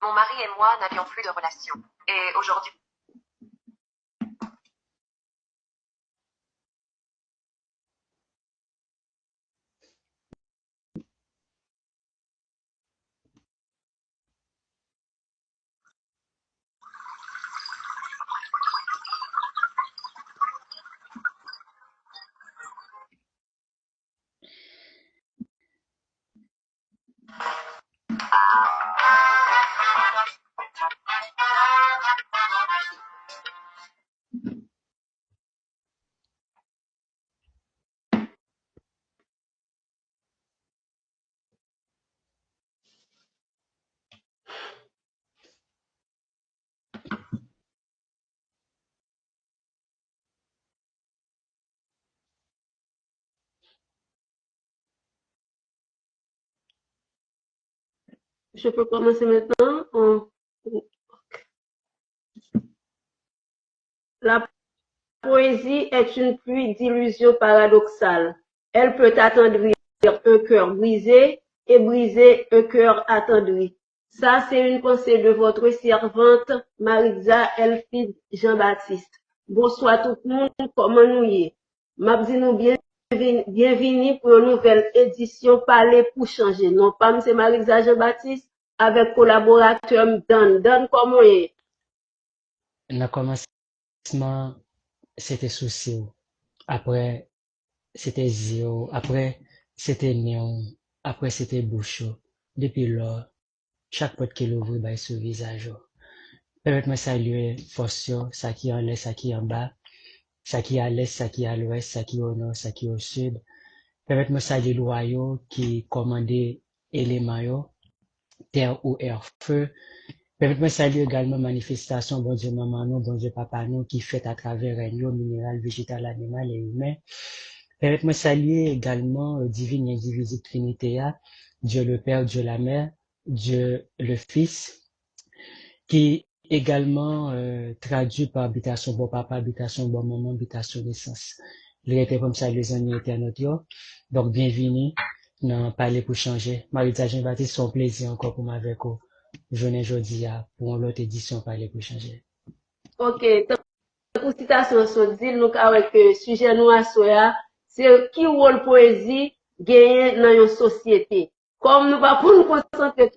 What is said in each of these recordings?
Mon mari et moi n'avions plus de relation. Et aujourd'hui, Je peux commencer maintenant. La poésie est une pluie d'illusions paradoxales. Elle peut attendrir un cœur brisé et briser un cœur attendri. Ça, c'est une pensée de votre servante Maritza Elfide Jean-Baptiste. Bonsoir tout le monde, comment nous y est? M'a dit nous bienvenue pour une nouvelle édition Parler pour changer. Non pas M. Maritza Jean-Baptiste avec collaborateur Dan. Dan, comment y est? Dans le commencement, c'était souci. Après, c'était zéro. Après, c'était néon. Après, c'était bouche. Depuis là, chaque porte qui l'ouvre, bah, sur le visage. Permettez-moi de saluer force, ça qui est en l'air, ça qui est en bas, ça qui est à l'est, ça qui est à l'ouest, ça qui est au nord, ça qui est au sud. Permettez-moi saluer l'oyo qui commandait éléments yo, terre ou air feu. Permettez-moi saluer également manifestation bon Dieu maman nous, bon Dieu papa nous, qui fait à travers règne minéral, végétal, animal et humain. Permettez-moi saluer également divine et indivisible Trinité, Dieu le Père, Dieu la Mère, Dieu le Fils, qui également traduit par habitation bon papa, habitation bon maman, habitation naissance. Il était comme ça les amis internautes. Donc bienvenue dans Parler pour changer. Marie-Thérèse Jean-Baptiste, son plaisir encore pour m'avoir avec vous. Journée aujourd'hui pour une autre édition Parler pour changer. Ok, pour citation so dit nous avec sujet nous à soya, c'est qui rôle poésie gagne dans une société. Comme nous pas pour nous concentrer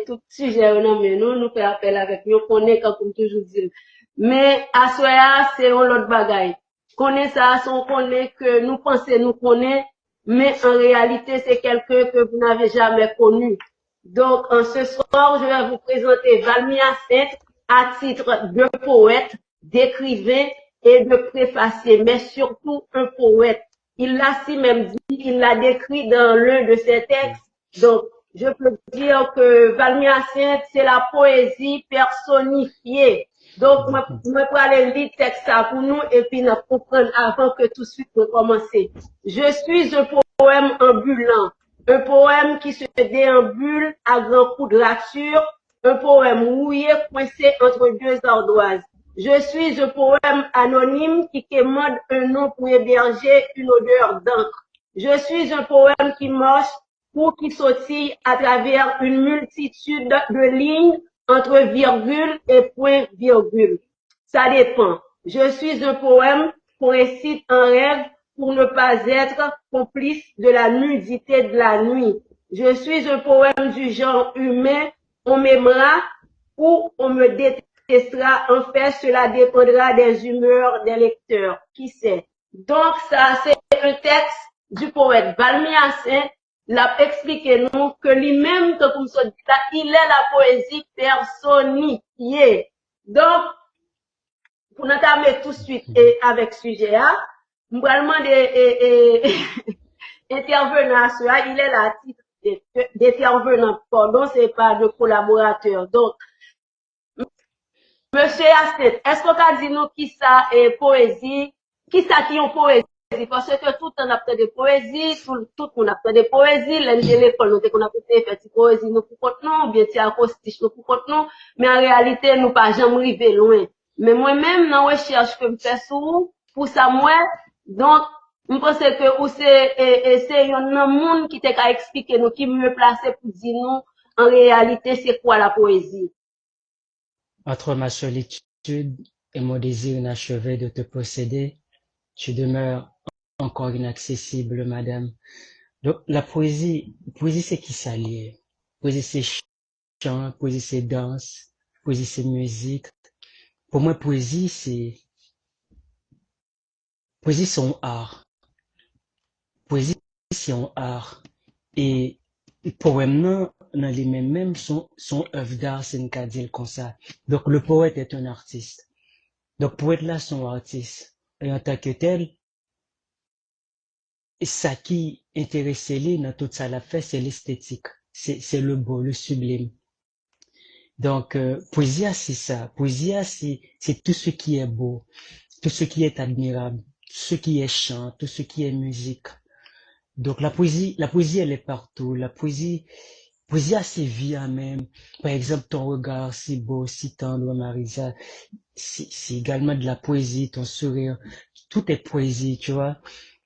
tout sujet non mais nous fait appel avec nous connaît comme toujours dire. Mais à soya c'est un autre bagaille. Connaît ça, on connaît que nous pensons nous connaît, mais en réalité c'est quelqu'un que vous n'avez jamais connu. Donc en ce soir, je vais vous présenter Valmia Sainte à titre de poète, d'écrivain et de préfacier, mais surtout un poète. Il l'a si même dit, il l'a décrit dans l'un de ses textes. Donc, je peux dire que Valmia Sainte, c'est la poésie personnifiée. Donc, moi, je vais aller lire le texte pour nous et puis nous comprendre avant que tout de suite nous commencer. Je suis un poème ambulant, un poème qui se déambule à grands coups de rature, un poème rouillé coincé entre deux ardoises. Je suis un poème anonyme qui quémande un nom pour héberger une odeur d'encre. Je suis un poème qui marche ou qui sautille à travers une multitude de lignes entre virgule et point virgule. Ça dépend. Je suis un poème qu'on récite en rêve pour ne pas être complice de la nudité de la nuit. Je suis un poème du genre humain, on m'aimera ou on me détestera. En fait, cela dépendra des humeurs des lecteurs. Qui sait? Donc, ça, c'est un texte du poète Valmia Sainte. L'a expliqué nous que lui-même, comme ça dit là, il est la poésie personnifiée. Donc, pour nous entamer tout de suite et avec sujet A, nous allons demander intervenant à cela, il est là à titre d'intervenant, pardon, c'est pas de collaborateur. Donc, Monsieur Astet, est-ce qu'on a dit nous qui ça est poésie, qui ça qui est poésie? Parce que tout le temps on a fait de poésie, tout le monde a fait de poésie, l'année de l'école, nous qu'on a fait de poésie, nous pour compte nous, bien sûr, acoustiche, nous pour compte nous, mais en réalité, nous pas jamais arrivé loin. Mais moi-même, dans la recherche que je fais sur, pour ça, moi, donc, je pense que c'est un monde qui t'a expliqué nous, qui mieux placé pour dire nous, en réalité, c'est quoi la poésie. Entre ma solitude et mon désir inachevé de te posséder, tu demeures encore inaccessible, madame. Donc, la poésie c'est qui s'allie. Poésie c'est chant, poésie c'est danse, poésie c'est musique. Pour moi, poésie c'est un art. Poésie c'est un art. Et poème non, dans les mêmes sont œuvres d'art, c'est une cadille comme ça. Donc, le poète est un artiste. Donc, poète là, sont artistes. Et en tant que tel, ça qui intéresse lui dans tout ça l'a fait, c'est l'esthétique. C'est le beau, le sublime. Donc, poésie, c'est ça. Poésie, c'est tout ce qui est beau, tout ce qui est admirable, tout ce qui est chant, tout ce qui est musique. Donc, la poésie, elle est partout. La poésie a ses vies à même. Par exemple, ton regard si beau, si tendre, Marisa, c'est également de la poésie, ton sourire. Tout est poésie, tu vois.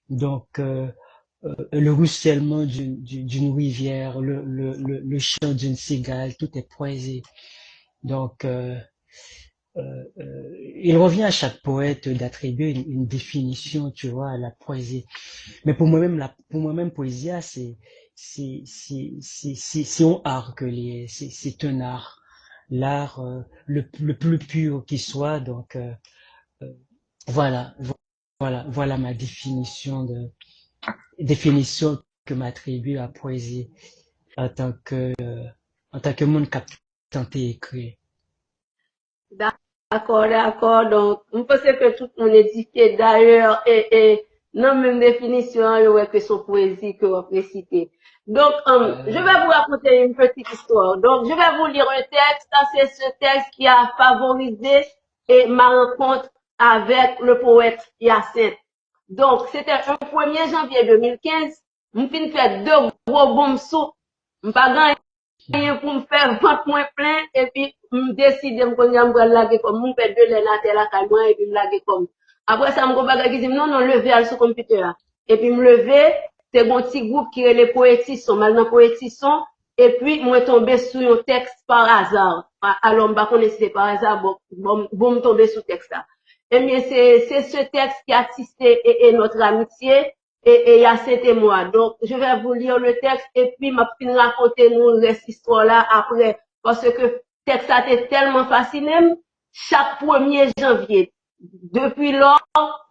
Donc, le ruissellement d'une rivière, le chant d'une cigale, tout est poésie. Donc, il revient à chaque poète d'attribuer une définition, tu vois, à la poésie. Mais pour moi-même, poésie, c'est un art que c'est un art, l'art le plus pur qui soit. Donc, voilà, voilà ma définition que m'attribue à poésie en tant que monde qui a tenté écrire. D'accord. Donc, je pense que tout le monde est édifié d'ailleurs et Non, même définition, il y aurait que son poésie que vous pouvez citer. Donc, je vais vous raconter une petite histoire. Donc, je vais vous lire un texte. C'est ce texte qui a favorisé et ma rencontre avec le poète Hyacinthe. Donc, c'était un 1er janvier 2015. Je fin fait deux gros bombes sous. Je pas gagné pour me faire 20 moins plein et puis je décide de me laguer comme je fais deux laines à terre à moi et puis me laguer comme. Après ça, je me dis non, non, lever à ce computer. Et puis me lever, c'est mon petit groupe qui est les poétissons, maintenant poétissons. Et puis, moi tombé sur un texte par hasard. Alors, je ne connaissais pas c'est par hasard, bon, me tomber sur texte là. Eh bien, c'est ce texte qui a tissé et notre amitié et il y a cet émoi. Donc, je vais vous lire le texte et puis m'a fin raconter nous cette histoire là après parce que le texte a été tellement fasciné chaque 1er janvier. Depuis lors,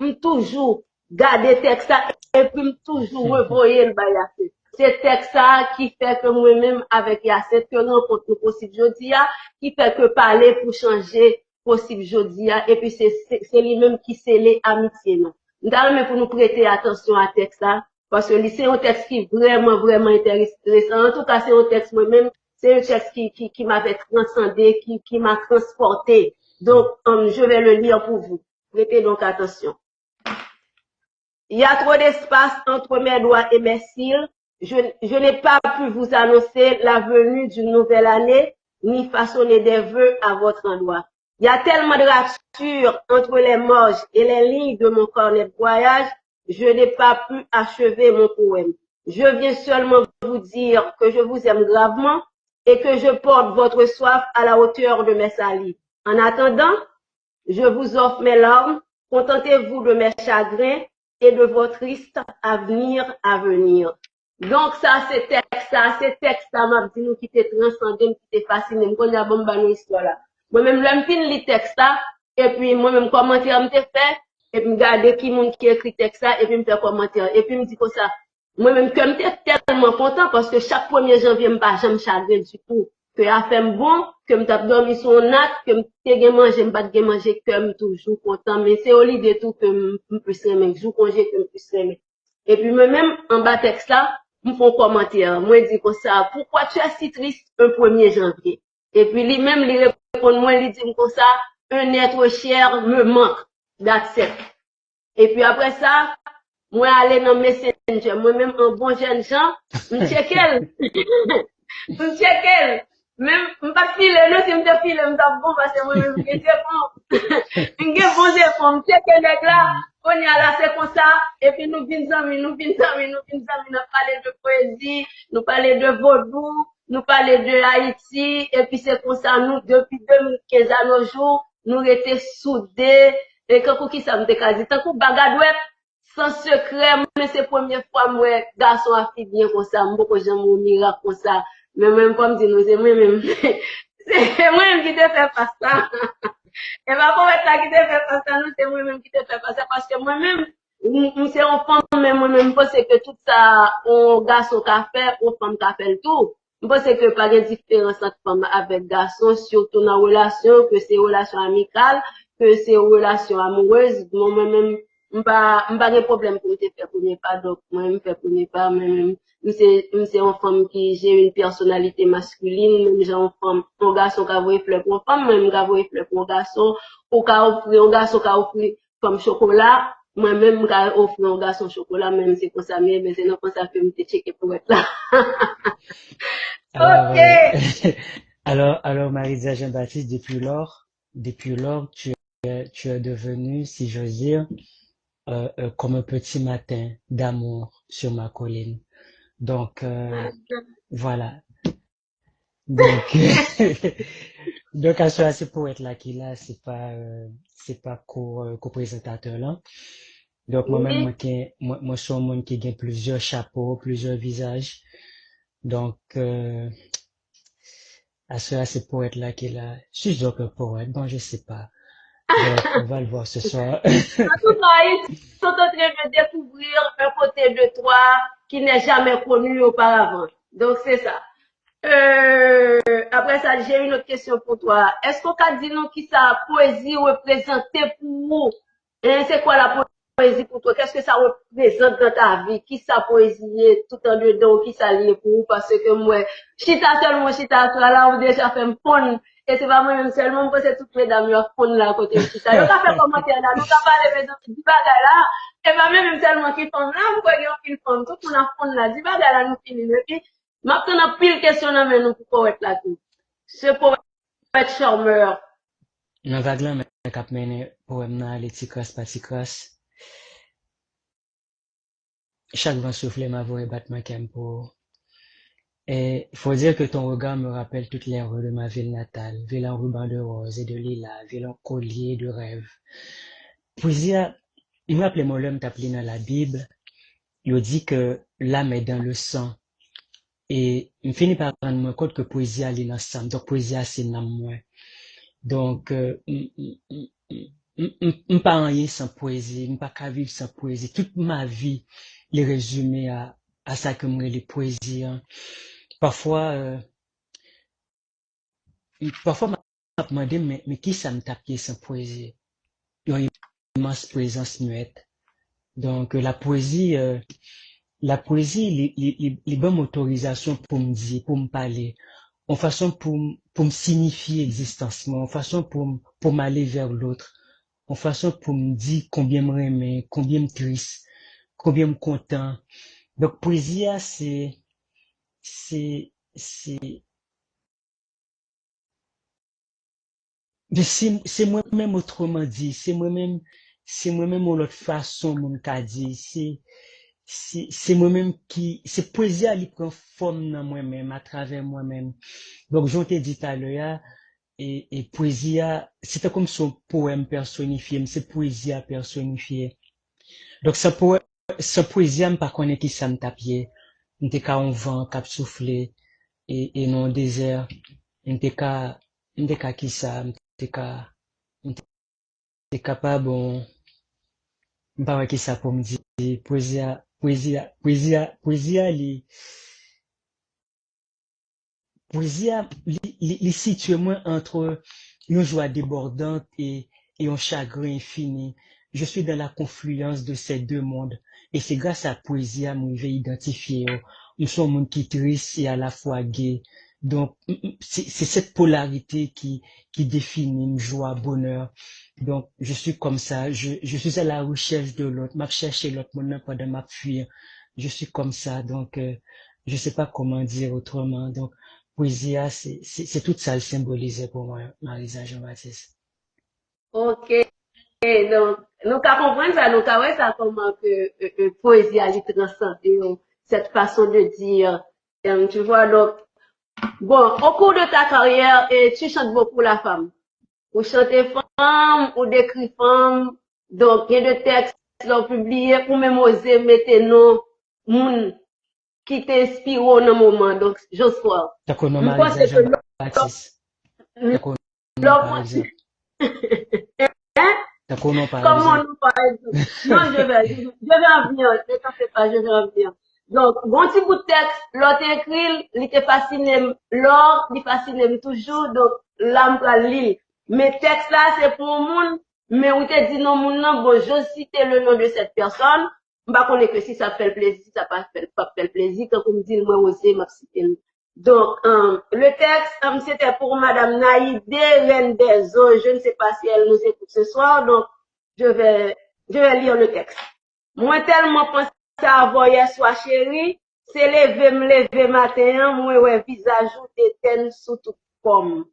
je toujours garder texte ça et puis toujours revoyer le Hyacinthe. C'est texte ça qui fait que moi-même avec Hyacinthe que rencontre possible jeudi qui fait que parler pour changer possible jeudi et puis c'est lui-même qui scelle amitié non. Nous pour nous prêter attention à texte ça parce que c'est un texte qui est vraiment intéressant. En tout cas, c'est un texte moi-même, c'est un texte qui m'avait transcendé, qui m'a transporté. Donc, je vais le lire pour vous. Prêtez donc attention. Il y a trop d'espace entre mes doigts et mes cils. Je n'ai pas pu vous annoncer la venue d'une nouvelle année, ni façonner des vœux à votre endroit. Il y a tellement de ratures entre les morges et les lignes de mon cornet de voyage, je n'ai pas pu achever mon poème. Je viens seulement vous dire que je vous aime gravement et que je porte votre soif à la hauteur de mes salives. En attendant, je vous offre mes larmes, contentez-vous de mes chagrins et de votre triste avenir à venir. Donc, ça, c'est texte, ça m'a dit nous qui t'est transcendé, qui t'est fasciné, me connais bon bah histoire là. Moi-même, l'homme fin li texte ça, et puis moi-même commentaire me fait, et puis me garder qui monde qui écrit texte ça, et puis me faire commentaire, et puis me dit comme ça. Moi-même, que m'étais tellement content parce que chaque 1er janvier, me pas jamais chagrin du tout. Que a fait bon, que me tape dormi sur un acte, que me t'ai mangé, me pas de manger, que me toujours content. Mais c'est au lit de tout que me puisse aimer, que je congé que me puisse aimer. Et puis moi-même, en bas texte là, me font commentaire. Moi, dis comme ça, pourquoi tu es si triste un 1er janvier? Et puis lui-même, lui répond, moi, lui dit comme ça, un être cher me manque. That's it. Et puis après ça, moi, aller dans Messenger, moi-même, un bon jeune gens, me check elle. Me check elle. Même, pas filer, non, si me filer, me bon, parce que moi-même, je suis bon. Je bon, j'ai bon, me check elle là, on y a là, c'est comme ça, et puis nous finissons, nous parler de poésie, nous parler de vaudou, nous parler de Haïti, et puis c'est comme ça, nous, depuis 2015 à nos jours, nous étions soudés, et quand qui ça me dit, tant qu'on bagarre sans secret, mais c'est la première fois moi garçon a fait bien comme ça, beaucoup de gens m'ont miracle comme ça. Mais même comme dit nous, c'est moi-même. C'est moi-même qui te fait pas ça. Et ma pauvre là qui te fait pas ça, nous, c'est moi-même qui te fait pas ça. Parce que moi-même, c'est un femme, mais moi-même, je pense que tout ça, on garçon qu'a fait, on femme qu'a fait le tout. Je pense que pas de différence entre femme avec garçon, surtout dans la relation, que c'est relation amicale, que c'est relation amoureuse. Moi-même, m'pas de problème pour te faire premier pas, donc moi me faire premier pas, même c'est une femme qui j'ai une personnalité masculine, même j'ai une femme, un garçon qui a voulu fleur pour une femme, même qui a voulu fleur pour un garçon, ou qui a offert un garçon qui a offert comme chocolat, moi-même qui a offert un garçon chocolat, même c'est comme ça, mais c'est non comme ça que me checker pour être là. Alors, Ok. alors Marie-Dia Jean-Baptiste, depuis lors, tu es devenue, si j'ose dire, comme un petit matin d'amour sur ma colline. Donc, voilà. Donc, donc, à ce poète là qui là, c'est pas co-présentateur là. Donc, moi-même, Oui. moi, je suis un monde qui gagne plusieurs chapeaux, plusieurs visages. Donc, à ce poète là qui là, je suis donc un poète, bon, je sais pas. Donc, on va le voir ce soir. En tout cas, ils sont en train de découvrir un côté de toi qui n'est jamais connu auparavant. Donc, c'est ça. Après ça, j'ai une autre question pour toi. Est-ce qu'on peut dire nous qui ça poésie représentée pour vous? Et c'est quoi la poésie pour toi? Qu'est-ce que ça représente dans ta vie? Qui ça poésie est tout en dedans? Qui ça lié pour vous? Parce que moi, chita seulement, chita toi là, ou déjà fait me fond. Et c'est pas moi-même seulement, parce que toutes les dames, yo fond là, à côté de chita. Yo ka fait commentaire là, nous ka parler de du bagay là. Et pas même seulement qui font là, vous voyez, qui font, tout le monde a fond là, du bagay là, nous finissons. Et puis, maintenant, on a pile question dans nous pour poète là tout. Ce poète charmeur. Nan vague lan, men kap mene poem nan ale tikras pa tikras. Chaque vent souffle ma voix et battement campo. Et il faut dire que ton regard me rappelle toutes les rues de ma ville natale, ville en ruban de rose et de lilas, ville en collier de rêve. Poésie, il me rappelle mon l'homme t'appelé dans la Bible, il dit que l'âme est dans le sang. Et il me finit par rendre compte que poésie est dans le sang. Donc poésie c'est dans moi. Donc, pas rien sans poésie, pas qu'à vivre sans poésie. Toute ma vie, les résumé à ça que moi, les poésies, hein. Parfois, m'a demandé, mais qui ça me tape sans poésie? Il y a une immense présence muette. Donc, la poésie, les bonnes autorisations pour me dire, pour me parler, en façon pour me signifier existence, en façon pour m'aller vers l'autre, en façon pour me dire combien me remet, combien me triste, combien me content. Donc, poésie, c'est moi-même autrement dit, c'est moi-même en l'autre façon, mon cas dit, c'est moi-même c'est poésie qui prend forme dans moi-même, à travers moi-même. Donc, j'en t'ai dit tout à l'heure, et poésie, c'était comme son poème personnifié, mais c'est poésie personnifiée. Donc, sa poésie, je pas connaître qui ça me tapait. N'était qu'à un vent, cap souffler, et non désert. N'était qu'à qui ça, n'était capable, bon, pas qui ça pour me dire, poésie, les situe moi entre une joie débordante et un chagrin infini. Je suis dans la confluence de ces deux mondes. Et c'est grâce à la poésie que je vais identifier. Nous sommes un monde qui est triste et à la fois gay. Donc, c'est cette polarité qui définit une joie, bonheur. Donc, je suis comme ça. Je suis à la recherche de l'autre. Je cherche l'autre monde pendant ma fuir. Je suis comme ça. Donc, je sais pas comment dire autrement. Donc, poésie, c'est tout ça le symbolisait pour moi, Marisa Jean-Baptiste. Ok. Donc, nous comprenons ça, nous ouais ça comment que poésie a transcendé cette façon de dire. Tu vois, donc, bon, au cours de ta carrière, tu chantes beaucoup la femme. Ou chanter femme, ou décrit femme. Donc, il y a des textes là publiés, ou même oser mettre nos moun qui t'inspirent dans le moment. Donc, Joshua. T'as connu Marisa Jean-Baptiste. T'as connu par exemple. T'as connu par Comment exemple. nous par exemple? Non, je vais en venir. Ne t'en fais pas, je vais en venir. Donc, bon petit bout de texte, l'autre écrit, il te fascine, l'or, il fascine toujours, donc, l'âme pour l'île. Mais texte là, c'est pour le monde, mais on te dit non, mon nom, bon, je cite le nom de cette personne, bah, qu'on est que si ça fait plaisir, si ça pas fait plaisir, quand on me dit, moi, aussi, m'a cité. Donc, le texte, c'était pour Madame Naïdé, reine des eaux. Je ne sais pas si elle nous écoute ce soir, donc, je vais lire le texte. Moi, tellement pensé à voyer soit chérie, c'est lever matin, moi, ouais, visage ou détenne sous toute forme.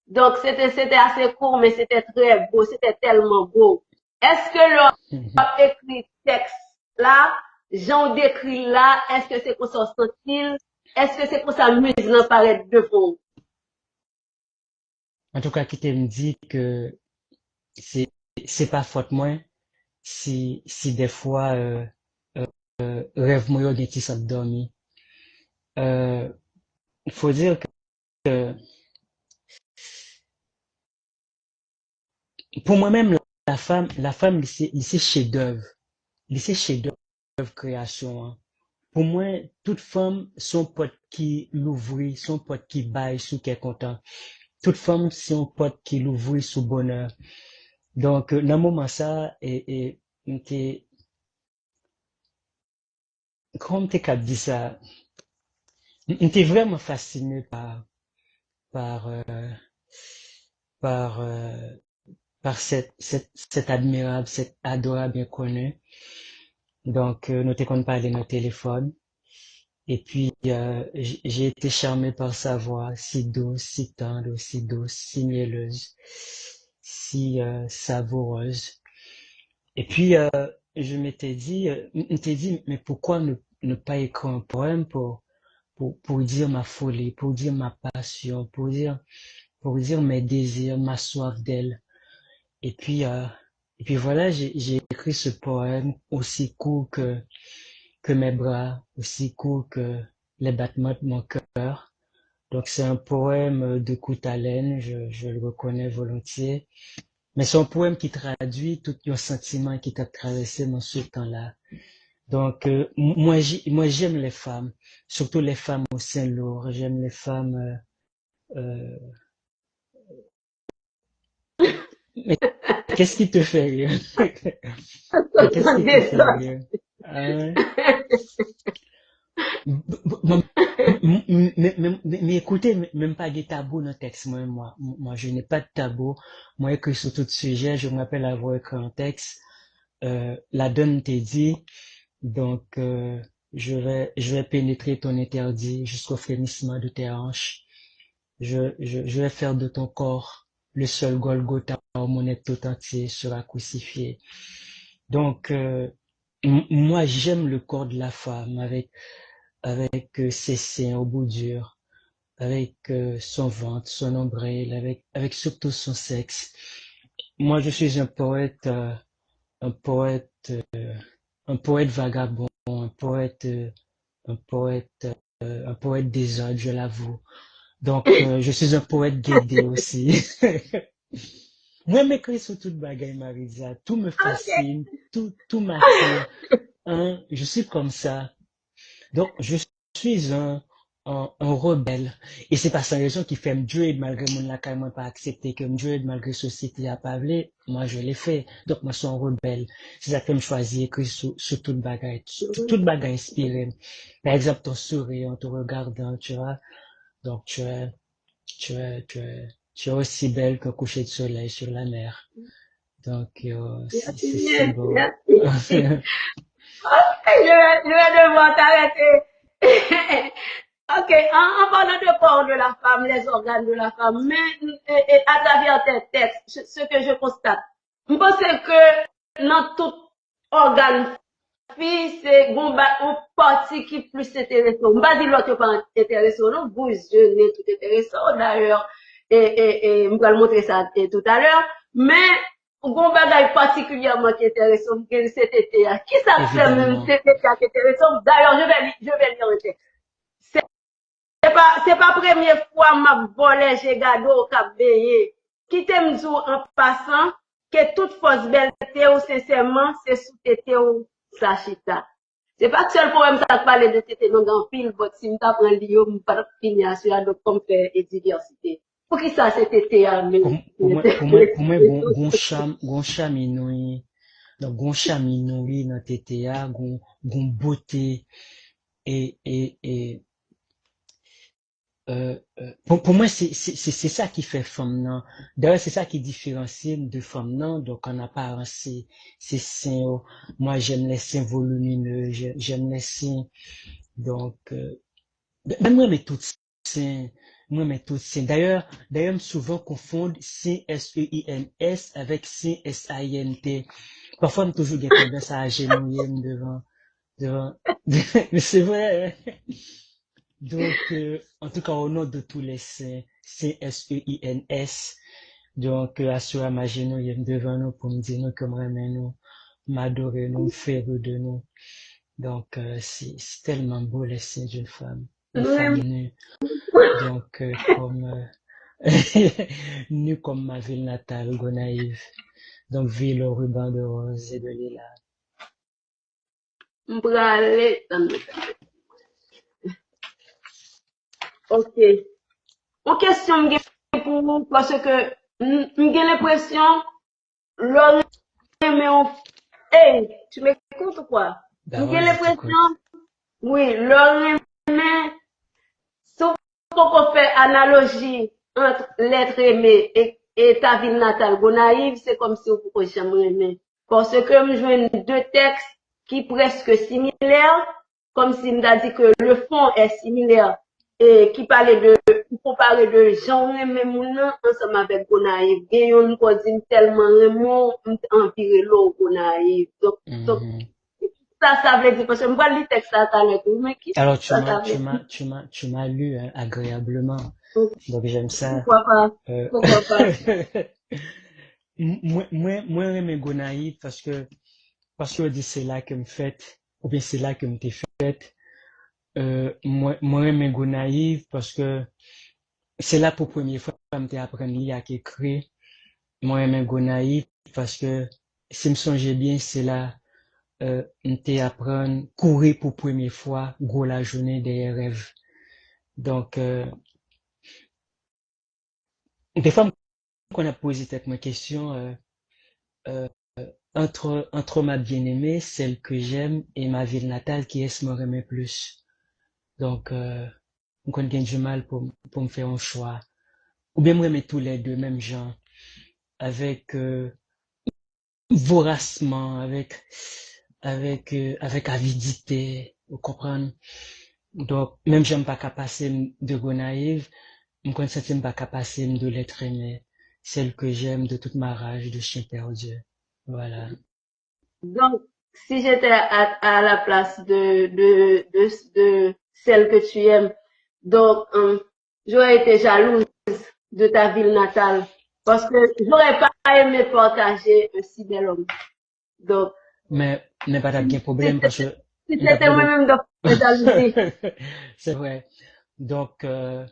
Donc, c'était assez court, mais c'était très beau, c'était tellement beau. Est-ce que l'on écrit texte là, j'en décrit là, est-ce que c'est pour son style? Est-ce que c'est pour sa musique d'en paraître devant? En tout cas, qui te me dit que c'est pas faute moi si des fois rêve moi yo gen ti sap dormi. Il faut dire que pour moi-même la femme c'est chef-d'œuvre, c'est chef-d'œuvre création, hein. Pour moi, toute femme, son pote qui l'ouvrit, son pote qui baille sous qu'elle content. Toute femme, son pote qui l'ouvrit sous bonheur. Donc, dans le moment ça, et, m'était, comment t'es qu'à dire ça? M'était vraiment fasciné par, par, par cette admirable, cette adorable inconnue. Donc, nous t'écoutons parler dans le téléphone. Et puis, j'ai été charmé par sa voix, si douce, si tendre, si douce, si mielleuse, si savoureuse. Et puis, je m'étais dit, mais pourquoi ne pas écrire un poème pour dire ma folie, pour dire ma passion, pour dire mes désirs, ma soif d'elle. Et puis, euh, et puis voilà, j'ai écrit ce poème aussi court que mes bras, aussi court que les battements de mon cœur. Donc c'est un poème de courte haleine, je le reconnais volontiers, mais c'est un poème qui traduit tout le sentiment qui t'a traversé dans ce temps-là. Donc moi j'aime les femmes, surtout les femmes au sein lourd. J'aime les femmes. Mais qu'est-ce qui te fait rire? Mais qu'est-ce qui te fait rire? Ah ouais? Mais écoutez, même pas de tabou dans le texte, moi, je n'ai pas de tabou. Moi, écrit sur tout sujet, je me rappelle avoir écrit un texte, la donne t'est dit, donc, je vais pénétrer ton interdit jusqu'au frémissement de tes hanches. Je vais faire de ton corps le seul Golgotha où mon être tout entier sera crucifié. Donc, moi, j'aime le corps de la femme avec ses seins au bout dur, avec son ventre, son nombril, avec surtout son sexe. Moi, je suis un poète, euh, un poète vagabond, un poète, un poète désordre, je l'avoue. Donc, je suis un poète guédé aussi. Moi, m'écris sur toute bagaille, Marisa. Tout me Ok. fascine, tout m'attire. Hein, je suis comme ça. Donc, je suis un rebelle. Et c'est par sa raison qui fait me Dieu, malgré mon la moi pas accepté que me Dieu, malgré société a pas voulu, moi je l'ai fait. Donc, moi, je suis un rebelle. C'est ça que je choisis écrire sur toute bagaille, toute bagaille inspirée. Par exemple, ton sourire en te regardant, tu vois. Donc, tu es aussi belle qu'un coucher de soleil sur la mer. Donc, Merci c'est bien, beau. merci. Je vais devoir t'arrêter. Ok, en parlant de corps de la femme, les organes de la femme, mais à travers tes textes, ce que je constate, je pense que dans tout organe fille, c'est une partie qui est plus intéressante. Je ne vais pas dire l'autre pas intéressant, non, vous, je n'ai tout intéressant d'ailleurs, et je vais le montrer ça tout à l'heure, mais un bagage particulièrement qui est intéressant, que cet été, qui ça fait même Évidemment. cet été qui est intéressant, d'ailleurs, je vais lire le texte. C'est pas première fois m'a volé chez Gado Cap Béé. Qui t'aime dire en passant que toute fausse belleté ou sincèrement c'est sous tété ou sachita. C'est pas que seul poème ça parle de tété non grand pile, mais si m'ta prend lio m'pa finir sur donc comme faire et diversité. Pour qui ça c'est tété à mais gon charme inouï, donc gon charme inouï dans TTA, gon beauté, et pour moi, c'est ça qui fait femme, non? D'ailleurs, c'est ça qui différencie de femme, non? Donc, en apparence, c'est seins. Moi, j'aime les seins volumineux, j'aime les seins. Donc, même moi, mais toutes seins, moi, mais toutes seins. D'ailleurs, souvent confondre seins avec seins SINT. Parfois, je toujours des tendance à agenouiller devant, mais c'est vrai, hein? Donc, en tout cas, au nom de tous les saints, CSEINS, donc, assure ma genouille devant nous pour me dire nous comme remet nous, m'adorer nous, faire de nous. Donc, c'est tellement beau les signes d'une femme. Une femme nue. Donc, nue comme ma ville natale, Gonaïve. Donc, ville au ruban de rose et de lilas. m'bralé. Ok. Une question pour vous, parce que j'ai l'impression L'on mais on, hey, tu m'écoutes ou quoi? Bah J'ai ouais, je l'impression, t'écoute. oui, l'on mais, sauf qu'on fait analogie entre l'être aimé et ta ville natale, Gonaïve, c'est comme si on pouvait jamais aimer. Parce que je joue deux textes qui presque similaires, comme si on a dit que le fond est similaire, et qui parlait de, pour parler de Jean Rémé Moulin ensemble avec Gonaïve. Et on dit tellement Raymond, empiré l'eau Gonaïve. Donc, Mhm. ça veut dire, parce que moi, le texte à ta lettre, mais qui Alors ça veut dire? tu m'as lu hein, agréablement. Donc j'aime ça. Pourquoi pas? Euh, Pourquoi pas? moi, j'aime Gonaïve parce que dit c'est là que me fait, ou bien c'est là que me t'ai fait. Moi, j'aime Gonaïve parce que c'est là pour première fois que me t'ai appris à lire et écrire. Moi, j'aime Gonaïve parce que si me songeais bien, c'est là m'te apprendre courir pour première fois, gros la journée des rêves. Donc, des fois, qu'on a posé cette question euh, entre ma bien-aimée, celle que j'aime, et ma ville natale, qui est-ce me remet plus. Donc, on a du mal pour me faire un choix. Ou bien moi, mais tous les deux, même gens, avec voracement, avec avidité, vous comprenez? Donc, même j'aime pas qu'à passer de go naïve, je ne sais pas qu'à passer de l'être aimé, celle que j'aime de toute ma rage de chien perdu. Voilà. Donc, si j'étais à la place de celle que tu aimes, donc, j'aurais été jalouse de ta ville natale parce que j'aurais pas aimé partager un si bel homme. Donc, Mais pas de si problème parce que, c'était moi-même de la jalousie. c'est vrai. Donc, euh,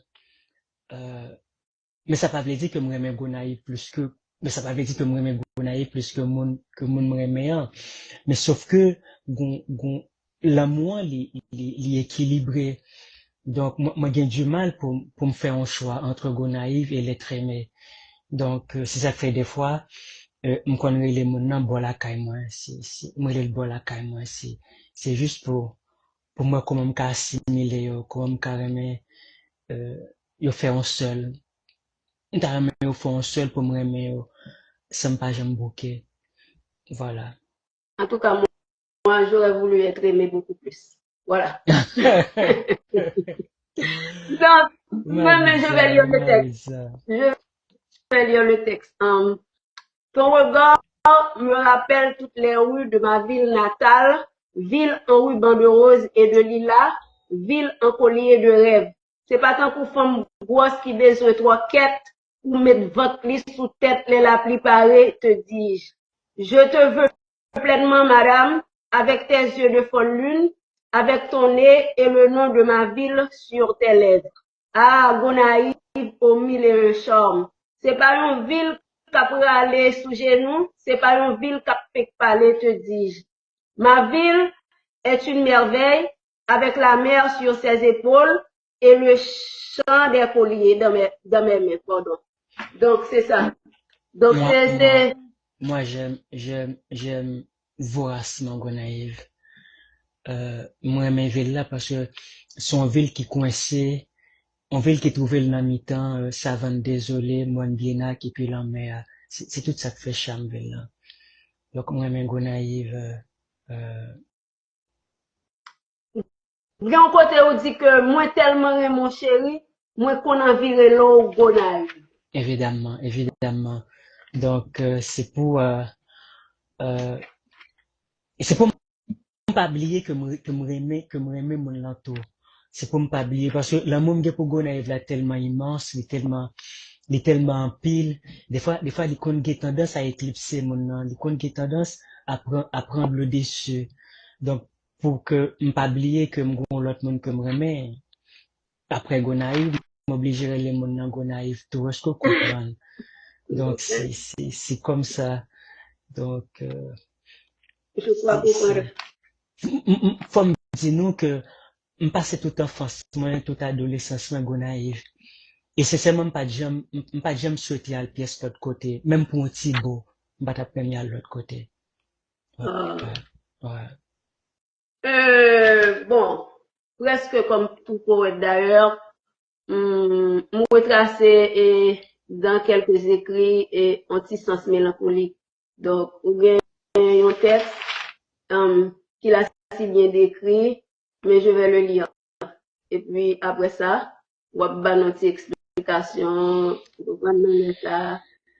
mais ça pas veut dire que moi j'aime Gonaïve plus que, mais ça pas veut dire que moi j'aime Gonaïve plus que mon m'aime. Mais sauf que, l'amour, il est équilibré. Donc, moi, j'ai du mal pour me faire un choix entre Gonaïve et l'être aimé. Donc, c'est ça fait des fois, me connaît les mon nom, bola moi, moi, le bola moi, c'est juste pour moi, comment me assimiler, comment me carrément, yo faire un seul. Carrément, yo faire un seul pour me aimer, ça me pas j'aime bouquet. Voilà. En tout cas, moi, j'aurais voulu être aimé beaucoup plus. Voilà. Donc, moi-même, je vais lire le texte. Marisa. Je vais lire le texte. Ton regard me rappelle toutes les rues de ma ville natale, ville en ruban de rose et de lilas, ville en collier de rêve. C'est pas tant pour femme grosse qui besoin trois quêtes ou mettre votre liste sous tête les la pli parée, te dis-je. Je te veux pleinement, madame, avec tes yeux de folle lune, avec ton nez et le nom de ma ville sur tes lèvres. Ah, Gonaïve, aux mille et un charmes. C'est pas une ville qu'a pour aller sous genou, c'est pas une ville qu'a fait parler, te dis-je. Ma ville est une merveille, avec la mer sur ses épaules et le chant des colliers dans mes mains, pardon. Donc, c'est ça. Donc, Moi, moi, moi, j'aime voracement Gonaïve. Moi, mes villes là parce que sont villes qui coincées, en ville qui trouvait le mi-temps, savane désolé, moine bien qui puis la mer. C'est tout ça qui fait charme ville là. Donc, moi, mes Gonaïve, il y a un côté où dit que moi tellement mon chéri, moi qu'on a viré l'eau au Gonaïve. évidemment, évidemment. Donc, c'est pour pas oublier que me remets mon lanto. C'est pour me pas oublier parce que l'amour que pour Gonaïve là tellement immense, il est tellement en pile. Des fois, les comptes ont tendance à éclipser mon nom. Les comptes ont tendance à prendre le dessus. Donc, pour que me pas oublier que me gon l'autre monde que me remet, après Gonaïve, m'obligerait les mon nom Gonaïve, tout ce que comprendre. Donc, c'est comme ça. Donc, Je crois comprendre. faut me dire nous que me passe toute enfance, moi, toute adolescence, moi, Gonaïve. Et c'est seulement pas de j'aime souhaiter à la pièce de l'autre côté, même pour un petit beau. m'pas t'a mis à l'autre côté. Ouais, Ah. ouais. Bon, presque comme tout poète d'ailleurs, m'ont retracé dans quelques écrits et anti-sens mélancolique. Donc, ou bien un texte qu'il a si bien décrit, mais je vais le lire. Et puis après ça, on va ba une petite explication,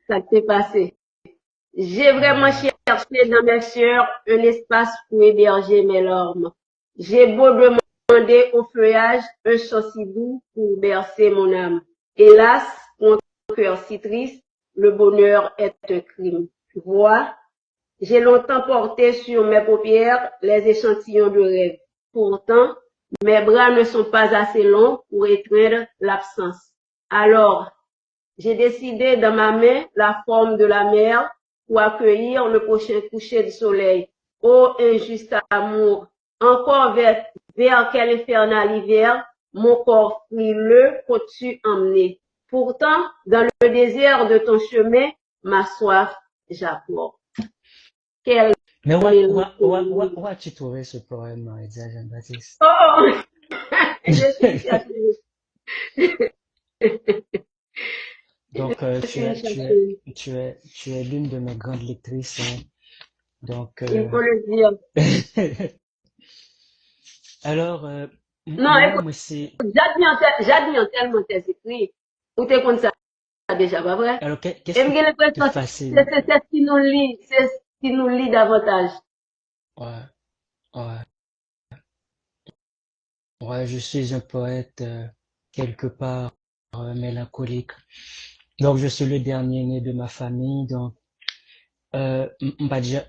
ça s'est passé. J'ai vraiment cherché dans mes sœurs un espace pour héberger mes larmes. J'ai beau demander au feuillage un chant si doux pour bercer mon âme. Hélas, mon cœur si triste, le bonheur est un crime. Tu vois, j'ai longtemps porté sur mes paupières les échantillons de rêve. Pourtant, mes bras ne sont pas assez longs pour étreindre l'absence. Alors, j'ai décidé dans ma main la forme de la mer pour accueillir le prochain coucher du soleil. Ô injuste amour, encore vers quel infernal hiver mon corps frileux peux-tu emmener? Pourtant, dans le désert de ton chemin, ma soif j'apporte. Quel Mais mélancolie. où as-tu trouvé ce poème, Marie-Dia Jean-Baptiste? Oh, je suis chercheuse. Donc, Je suis une chercheuse. tu es l'une de mes grandes lectrices, hein. Donc, Il faut le dire. alors, Non, écoute, moi, c'est, j'admire tellement tes écrits. Ou t'es comme ça déjà, pas vrai? alors, qu'est-ce Et qui j'ai te l'impression que fascine? c'est ce qui nous lie davantage. Ouais, ouais, ouais, je suis un poète, quelque part, mélancolique. Donc, je suis le dernier né de ma famille, donc,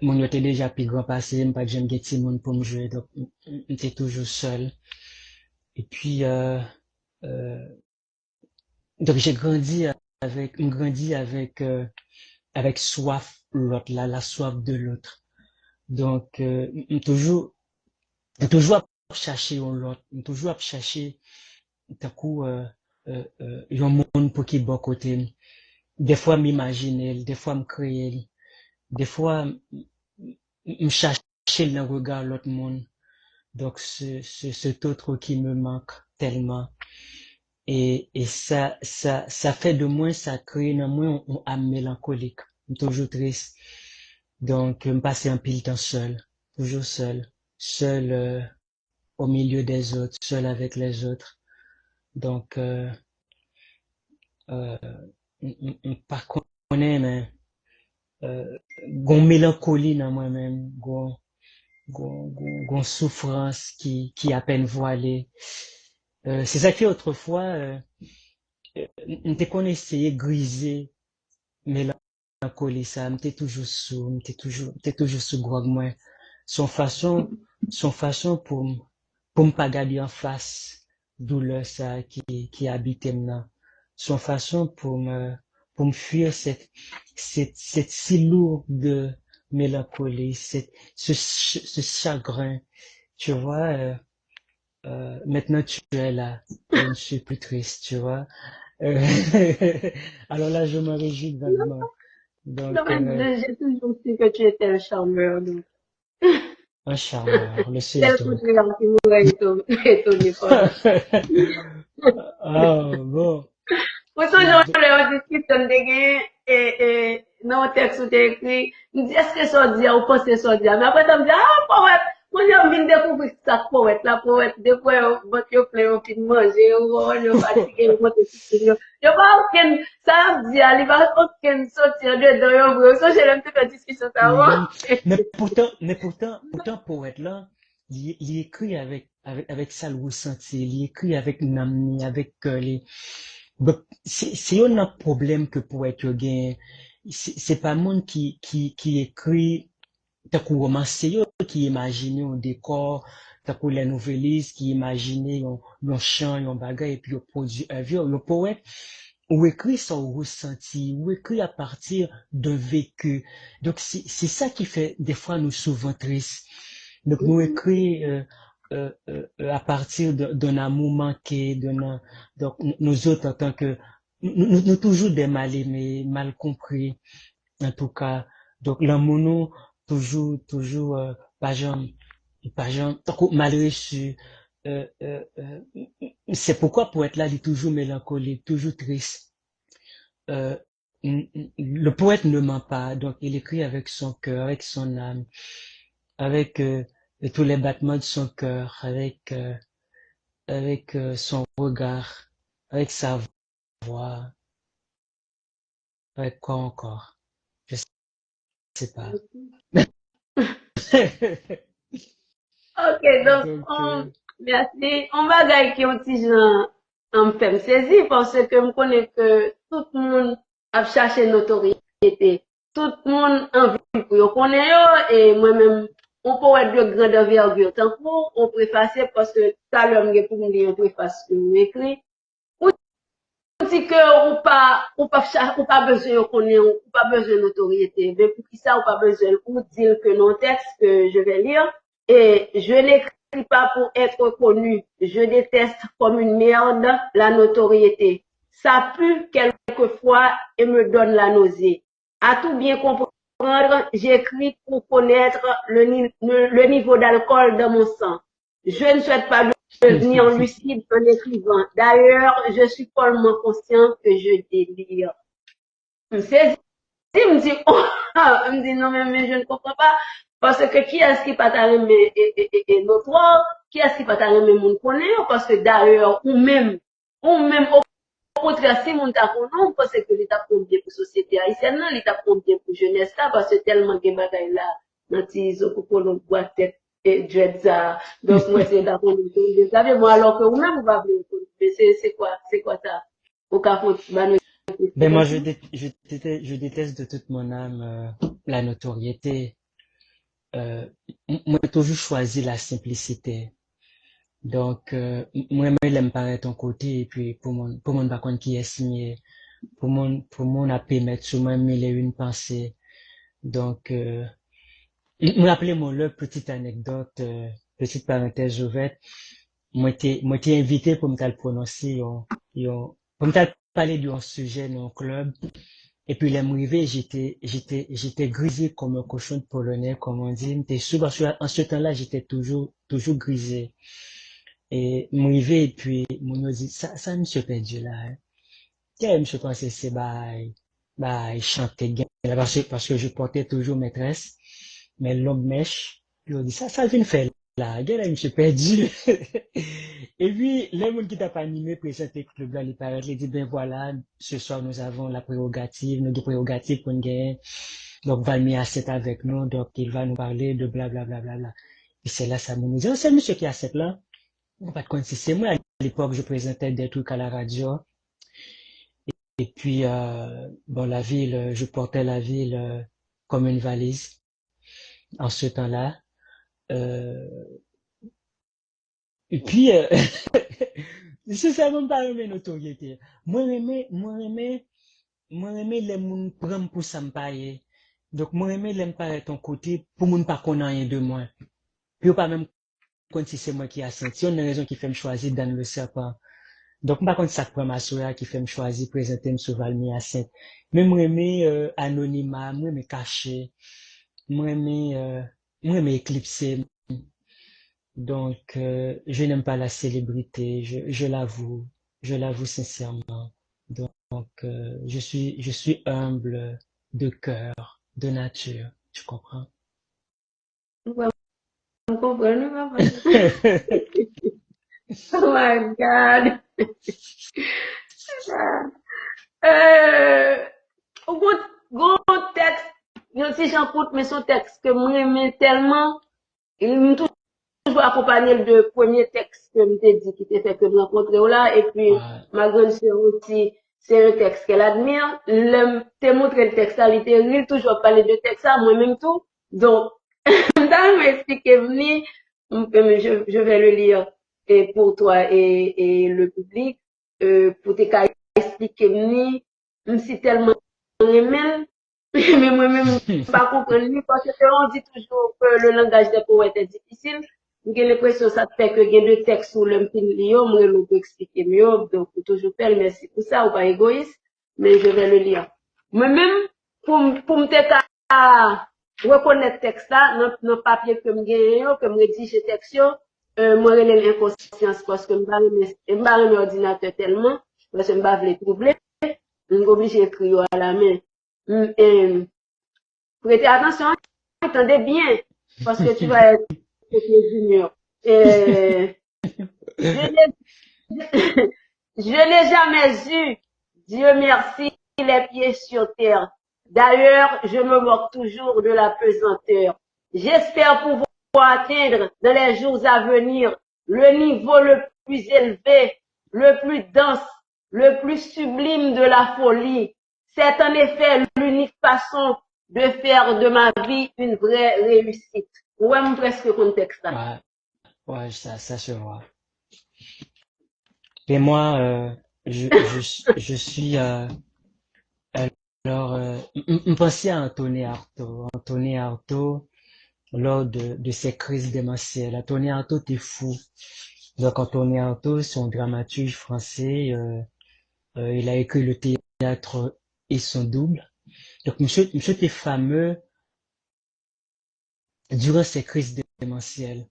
mon était déjà plus grand passé, m'pas j'aime get ti moun pour me jouer, donc, j'étais toujours seul. Et puis, euh, donc j'ai grandi avec soif l'autre, la soif de l'autre. Donc, toujours à chercher l'autre, toujours à chercher, d'un coup, yon monde pour qui bon côté. Des fois m'imaginer, des fois me créer, des fois me chercher dans le regard l'autre monde. Donc, cet autre qui me manque tellement. Et ça fait de moi, ça crée dans moi un âme mélancolique, toujours triste. Donc, me passer un pile temps seul, toujours seul, seul au milieu des autres, seul avec les autres. Donc, euh, pas connaît, mais gon mélancolie dans moi-même, gon souffrance qui à peine voilée. C'est ça qui autrefois, m'te qu'on essayé griser mélancolie ça, m'te toujours sous, m'te toujours sous grog moi. Son façon, son façon pour me pas garder en face douleur ça qui habite maintenant. Son façon pour me fuir cette si lourde mélancolie, ce chagrin. Tu vois, maintenant tu es là, je ne suis plus triste, tu vois. Euh, alors là, je me réjouis vaguement. Non, Donc, mais j'ai toujours su que tu étais un charmeur, donc. un charmeur, le C'est suis le donc. contraire qui m'aurait étonné par. Ah, bon. Pourtant, j'en ai en discussion de gain et dans le texte où tu écrit, il dit est-ce que ça dit ou pas c'est ça dit. Mais après, tu me dis, ah, poète, moi j'ai envie de découvrir ça, poète, la poète, des fois, moi, tu plein de manger, ou on est fatigué, moi, tu sais, il n'y a pas aucun, ça dit, il n'y a pas aucun sortir de dedans, ça, j'ai un petit peu de discussion ça avant. Mhm. Pourtant, poète là, il écrit avec ça le ressenti, il écrit avec namni, avec les, donc, c'est un problème que poète yo gen, c'est pas monde qui écrit, t'as qu'au romancier yo, qui imagine un décor, t'as qu'au les nouvellistes, qui imagine un chant, un bagage, et puis yo produit un vieux, le poète, ou écrit son ressenti, ou écrit à partir d'un vécu. Donc, c'est ça qui fait des fois nous souvent tristes. Donc, nous écrit à partir d'un amour manqué, donc nous autres en tant que nous toujours des mal aimés, mal compris, en tout cas. Donc, l'amour nous, toujours, tant qu'on mal reçu, euh, euh, euh, c'est pourquoi poète là, il est toujours mélancolique, toujours triste. Euh, le poète ne ment pas, donc il écrit avec son cœur, avec son âme, avec tous les battements de son cœur, avec son regard, avec sa voix, avec quoi encore? Je sais pas. Ok, donc, Donc, merci. On va gagner qui ont petit gens en fait me saisir parce que je connais que tout le monde a cherché notoriété. Tout le monde a envie pour yo connaître yo et moi-même, on peut être de grande envergure. Tant qu'on préface parce que tout à l'heure, pour me dire, on préface que m'écrit. Ou dit que ou pas besoin de connaître, ou pas besoin de notoriété. Mais pour qui ça, ou pas besoin ou dire que non texte que je vais lire. Et je n'écris pas pour être connu. Je déteste comme une merde la notoriété. Ça pue quelquefois et me donne la nausée. À tout bien comprendre, j'écris pour connaître le niveau d'alcool dans mon sang. Je ne souhaite pas devenir lucide en écrivant. D'ailleurs, je suis follement conscient que je délire. Je me saisis, me dit, oh, me dit, non, mais je ne comprends pas. Parce que qui est-ce qui pas t'arriver et notre qui est-ce qui pas t'arriver mon connaît, parce que d'ailleurs, ou même, au contraire, si mon t'a connaît, parce que l'État prend bien pour société haïtienne, l'État prend bien pour jeunesse, parce que tellement de bagailles là, dans tes pour l'on boit tête et dread ça. Donc, moi, c'est d'accord, vous savez, moi, alors que vous-même, vous va venir, mais c'est quoi ça? Au cas où, bah, ben moi, je déteste de toute mon âme la notoriété. Moi, j'ai toujours choisi la simplicité. Donc, moi, je l'aime pas ton côté, et puis, pour mon par contre, qui est signé, pour mon appel mettre sur moi mille et une pensées. Donc, me rappelez mon leur petite anecdote, petite parenthèse ouverte. Moi, t'ai invité pour me le prononcer, pour me parler d'un sujet dans un club. Et puis, là, m'arrivé, j'étais grisé comme un cochon de polonais, comme on dit. M'étais sous, parce que en ce temps-là, j'étais toujours grisé. Et m'arrivé, et puis, mon me dit, ça, monsieur perdu là, hein. Tiens, monsieur pensé, c'est, chanter bien, là, parce que je portais toujours maîtresse, mais l'homme mèche, il a dit, ça vient faire là, gars, là, monsieur perdu. Et puis, les gens qui t'a pas animé, présenté le blanc, il paraît, il dit, ben voilà, ce soir, nous avons la prérogative, nos deux prérogatives pour une guerre. Donc, Valmy a 7 avec nous, donc il va nous parler de blablabla. Bla, bla, bla. Et c'est là, ça nous dit, oh, c'est le monsieur qui a 7 là. On va te compte si c'est moi. À l'époque, je présentais des trucs à la radio. Et puis, bon, la ville, je portais la ville comme une valise en ce temps-là. Euh, et puis, c'est ça même pas une notoriété. Moi, aimé les moun prendre pour ça me paye. Donc, moi, aimé les me ton côté pour moun pas qu'on a rien de moi. Puis, pas même quand si c'est moi qui a senti, on a raison qui fait me choisir dans le serpent. Donc, par contre, ça prend ma soeur qui fait me choisir, présenter me sur Valmy à Sainte. Mais moi, aimé, anonymat, moi, aimé caché. Moi, aimé éclipser. Donc, je n'aime pas la célébrité, je l'avoue sincèrement. Donc, je suis humble de cœur, de nature, tu comprends? ouais, vous comprenez, papa? Oh my God. Euh, gros texte, yo si j'en compte, mais son texte que moi j'aime tellement, il me toujours accompagné de premier texte que me t'ai dit qui t'ai fait que me rencontrer là, et puis Ouais. ma grande sœur aussi, c'est un texte qu'elle admire. Le, t'ai montré le texte, elle était rire, toujours parler de texte, ça, moi-même tout. Donc, dans m'expliquer venir, je vais le lire et pour toi et le public, pour te expliquer venir, même si tellement même, mais moi-même, pas comprendre lui, parce que on dit toujours que le langage des poètes est difficile. J'ai l'impression que ça te fait que j'ai deux textes sur le film Lyon, moi, je peux expliquer mieux, donc, toujours faire merci pour ça, ou pas égoïste, mais je vais le lire. Moi-même, pour me reconnaître texte là, dans le papier que me gagne, que me rédige texte, moi, j'ai l'inconscience parce que je ne pas ordinateur tellement, parce que je ne pas le troubler, je suis obligé d'écrire à la main. Prêtez attention, attendez bien, parce que tu vas être d'humeur. Je n'ai jamais eu, Dieu merci, les pieds sur terre. D'ailleurs, je me moque toujours de la pesanteur. J'espère pouvoir atteindre dans les jours à venir le niveau le plus élevé, le plus dense, le plus sublime de la folie. C'est en effet l'unique façon de faire de ma vie une vraie réussite. Ouais, presque contexte. Ouais, ça se voit. Et moi, je suis, alors, me pensais à Anthony Artaud. Anthony Artaud, lors de ses crises démentielles. Anthony Artaud, t'es fou. Donc, Anthony Artaud, c'est un dramaturge français. Il a écrit le théâtre et son double. Donc, monsieur était fameux durant ses crises démentielles.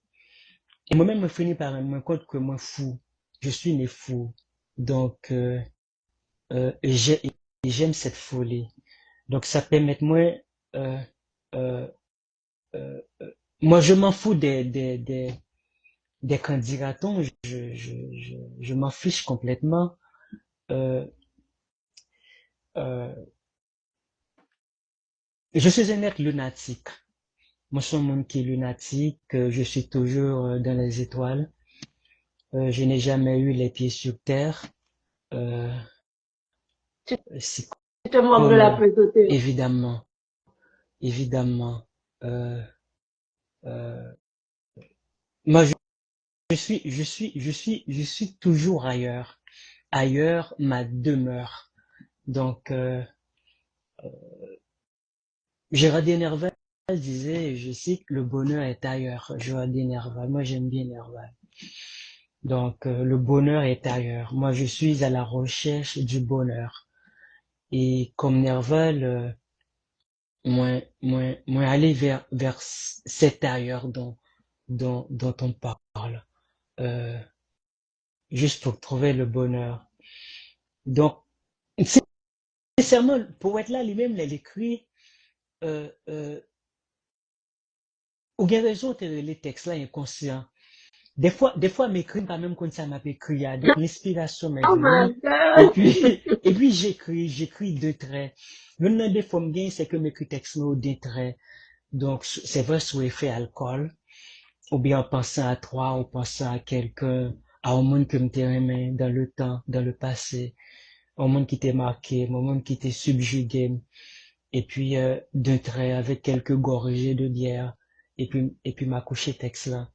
Et moi-même, je finis par me rendre compte que moi, fou. Je suis né fou. Donc, j'aime cette folie. Donc, ça permet moi, euh, euh, euh, moi, je m'en fous des candidatons. Je m'en fiche complètement. Euh, euh, je suis un être lunatique. Moi, je suis un monde qui est lunatique. Je suis toujours dans les étoiles. Je n'ai jamais eu les pieds sur terre. C'est Tu te moques de la comme, pesanteur. évidemment, évidemment. Euh, euh, moi, je suis toujours ailleurs. Ailleurs, ma demeure. Donc, Gérard Nerval disait, je cite, le bonheur est ailleurs. Gérard Nerval. Moi, j'aime bien Nerval. Donc, le bonheur est ailleurs. Moi, je suis à la recherche du bonheur. Et comme Nerval, moi aller vers cet ailleurs dont on parle, euh, juste pour trouver le bonheur. Donc, sincèrement, le poète là lui-même, il écrit, euh, euh, ou bien raison, les textes là inconscients. Des fois, m'écrit pas même comme ça m'a écrit, donc l'inspiration m'est Oh my venue, God! et puis j'écris deux traits. L'une des fois, c'est que m'écrit texte là, deux traits. Donc, c'est vrai sous effet alcool, ou bien en pensant à toi, ou pensant à quelqu'un, à un monde que me aimé dans le temps, dans le passé, un monde qui t'est marqué, un monde qui t'est subjugué, et puis d'un trait avec quelques gorgées de bière, et puis m'a couché texte là.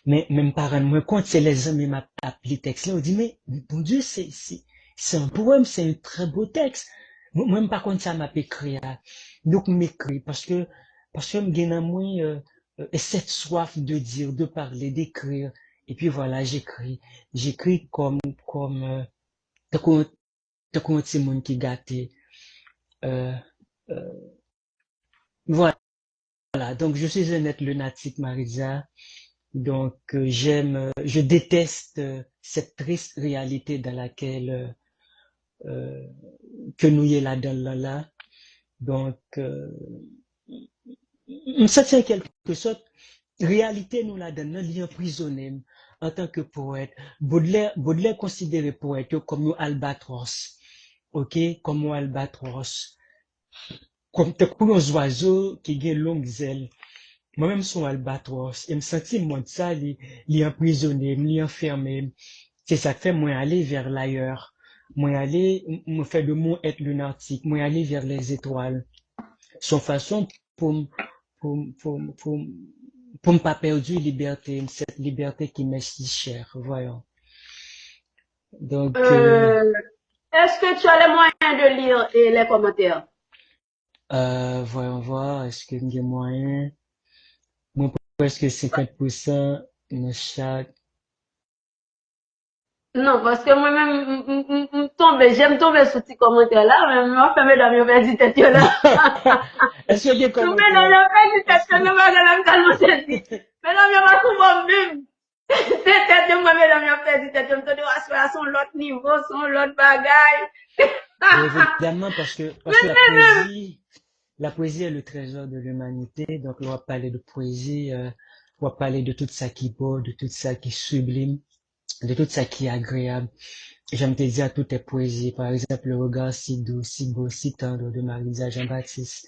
Mais même par moi, quand c'est les amis m'a appelé texte là, on dit mais mon Dieu, c'est un poème, c'est un très beau texte. Moi, par contre, ça m'a écrit. Donc m'écrit parce que me gagne en moi cette soif de dire, de parler, d'écrire. Et puis voilà, j'écris comme t'as quoi un petit monde qui gâté. Euh, euh, voilà. Donc je suis un être lunatique, Marisa. Donc je déteste cette triste réalité dans laquelle que nous y est là. Donc ça tient quelque sorte réalité nous la donne, nous emprisonné en tant que poète. Baudelaire considérait poète comme un albatros, ok, comme un albatros, comme un oiseau qui a une longue aile. Moi-même, son albatros, et me sentis, moi, de ça, li emprisonné, li enfermé. C'est ça que fait, moi, aller vers l'ailleurs. Moi, aller, me fait de mon être lunatique. Moi, aller vers les étoiles. Son façon pour, m- pour, pour me pas perdre liberté, cette liberté qui m'est si chère, voyons. Donc, Euh, Est-ce que tu as les moyens de lire les commentaires? voyons voir, est-ce que j'ai moyen? Moi, presque 50% dans chaque, Non, parce que moi-même, j'aime tomber sur ces commentaires-là, mais moi, fait mes amis, on va dire tête là. Est-ce qu'il y a des Tout mes amis, commentaires? on va dire Est-ce tête qu'il y là, a... on va dire calme, c'est dit. Mais non, mais moi, souvent, même. C'est tête de moi, mes amis, on va dire tête, on te doit à son l'autre niveau, son l'autre bagaille. Mais évidemment, parce que la poésie est le trésor de l'humanité. Donc, on va parler de poésie, on va parler de tout ça qui est beau, de tout ça qui est sublime, de tout ça qui est agréable. J'aime te dire toutes tes poésies. Par exemple, le regard si doux, si beau, si tendre de Marie-Lisa Jean-Baptiste,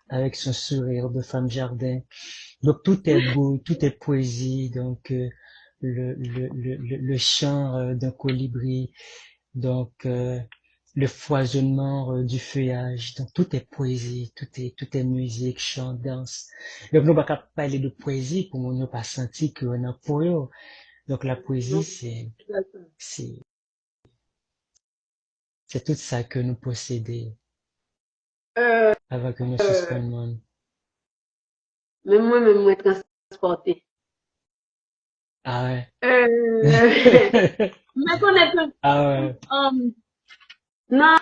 avec son sourire de femme jardin. Donc, tout est beau, tout est poésie. Donc, le chant d'un colibri. Donc, le foisonnement du feuillage. Donc, tout est poésie, tout est musique, chant, danse. Donc, nous, on va pas parler de poésie pour nous pas sentir qu'on a pour eux. Donc, la poésie, c'est, c'est tout ça que nous possédons Euh, avant que nous suspendions le monde. même moi, transporté. Ah ouais. Mais qu'on est que, Ah ouais. non,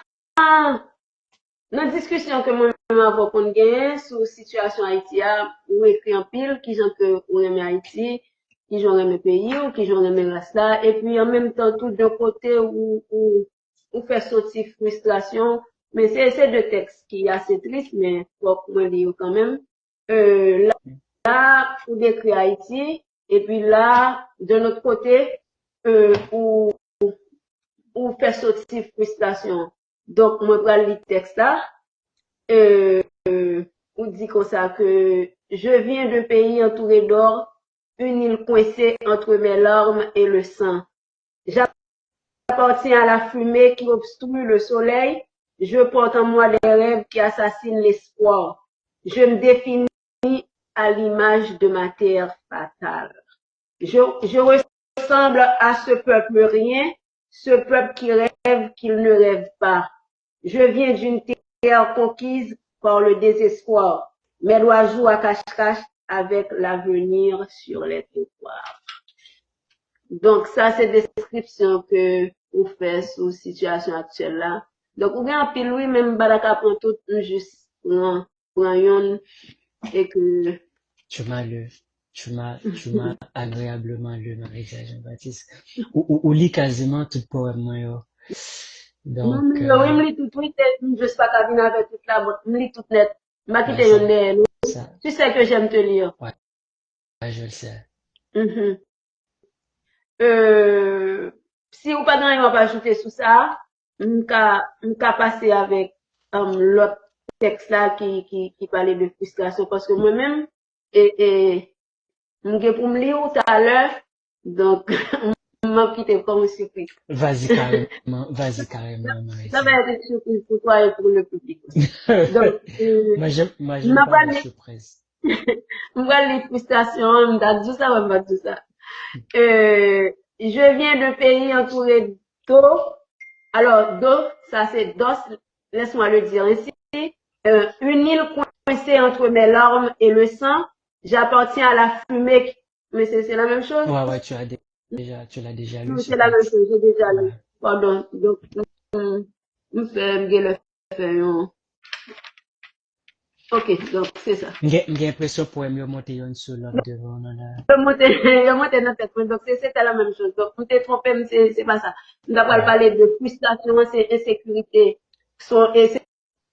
dans discussion que moi-même avons qu'on gagne sur situation Haïti, ou écrit en pile, qui j'en que ou aime Haïti, qui j'en aime pays, ou qui j'en aime là, et puis en même temps, tout d'un côté, ou faire sortir frustration, mais c'est deux textes qui est assez triste, mais faut qu'on lire quand même. Là, ou décrit Haïti, et puis là, de notre côté, ou faire sortir frustration. Donc, moi, prends le texte là, on dit comme ça que je viens d'un pays entouré d'or, une île coincée entre mes larmes et le sang. J'appartiens à la fumée qui obstrue le soleil. Je porte en moi des rêves qui assassinent l'espoir. Je me définis à l'image de ma terre fatale. Je ressemble à ce peuple rien, ce peuple qui rêve qu'il ne rêve pas. Je viens d'une terre conquise par le désespoir. Mes doigts jouent à cache-cache avec l'avenir sur les trottoirs. Donc, ça, c'est des descriptions que vous faites sur la situation actuelle là. Donc, ou bien, puis lui, même, Baraka prend tout juste pour un yon, et que, Tu m'as agréablement lu, Marie-Lisa Jean-Baptiste. Ou lit quasiment tout poème, moi, yo. non, Donc, mais oui, me lit tout, oui, je sais pas qu'à venir avec toute la botte, me lit tout net. M'a ouais, quitté yon derrière. ça, Tu sais que j'aime te lire. ouais, je le sais. Mhm. Si ou pas dans yon pas ajouter sous ça, m'ka passer avec l'autre texte là qui parlait de frustration parce que moi-même et m'ge pour me lire tout à l'heure donc m'a quitté comme une surprise. Vas-y carrément, Ça va Marie-Lisa. être une surprise pour toi et pour le public aussi. Donc Moi, j'aime m'a pas pas les surprises. m'va les frustrations, m'da tout ça, m'va tout ça. Je viens d'un pays entouré d'eau. Alors, d'eau, ça c'est dos, laisse-moi le dire ainsi. Une île coincée entre mes larmes et le sang. J'appartiens à la fumée. Mais c'est la même chose? Ouais, tu l'as déjà lu Non, ce c'est la même texte. chose, j'ai déjà lu. Ouais. Pardon. Donc, me fait, le fait, ok, donc c'est ça. J'ai l'impression pour me monter une sur l'autre devant, là. Je monte dans tête, donc c'était la même chose. Donc, vous t'es trompé, mais c'est pas ça. On va pas Ouais. parler de frustration, c'est insécurité.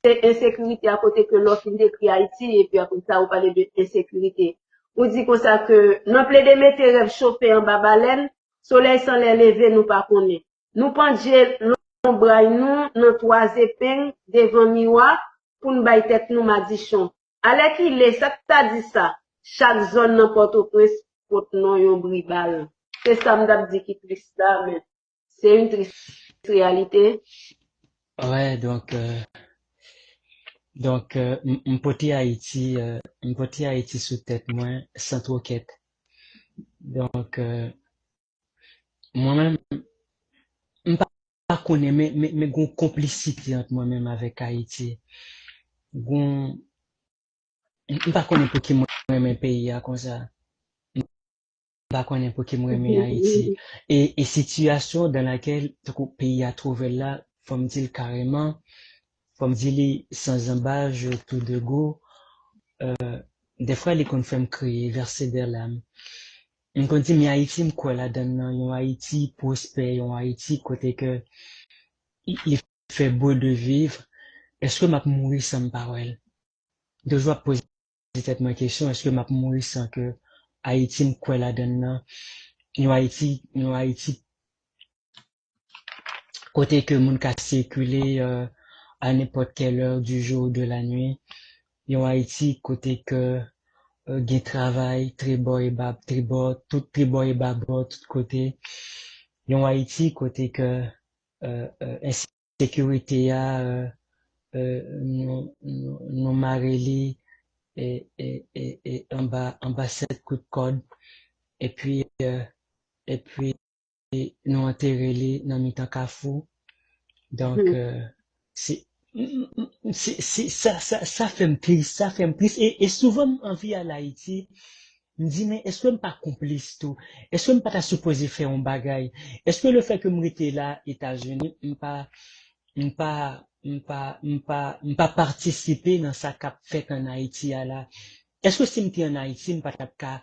C'est insécurité à côté que l'offre décrit Haïti, et puis après ça, on parle de insécurité. On dit comme ça que, non plus de mettre rêve chauffé en bas baleine, soleil sans les lever, nous pas connaît. Nous pendions, nous braille nous, nous trois épingles devant miroir, pour nous bailler tête nous madichon. Alors qu'il est, ça t'a dit ça. Chaque zone dans Port-au-Prince, porte non yon bribal. C'est ça m'dap dit qui triste là, mais c'est une triste réalité. Ouais, donc, m'poti Haïti sous tête, moi, sans trop quête. Donc, moi-même, m'pas connaît, mais gon complicité entre moi-même avec Haïti. Gon, m'pas connaît pour qui moi, même pays, comme ça. pas connaître pour qui me remet Haïti. Et situation dans laquelle le pays a trouvé là, faut me dire carrément, faut me dire sans embâche, tout de go, des fois, les qu'on fait me crier, verser des larmes. On dit, mais Haïti, m'quoi là-dedans, yon Haïti prospère, yon Haïti côté que, il fait beau de vivre. Est-ce que m'a mourir sans parole? De joie poser cette ma question, est-ce que m'a mourir sans que Haïti m'quoi là-dedans, yon Haïti, côté que moun ka circuler, à n'importe quelle heure du jour ou de la nuit. Yon Haïti, côté que, gen travail, tribord et bab, tribord, tout tribord et babord, tout côté. Yon Haïti, côté que, insécurité a, nous mareli, et en bas 7 coups de code. Et puis, nous enterreli dans mi-temps kafou. Donc, c'est, ça fait me triste, ça fait me triste. Et souvent, en vie à l'Haïti, me dit, mais est-ce que je pas complice tout? Est-ce que je pas supposé faire un bagay? Est-ce que le fait que je était là, États-Unis, pas participer dans ça qu'a fait en Haïti à là? Est-ce que si m'étais en Haïti, m'pas pas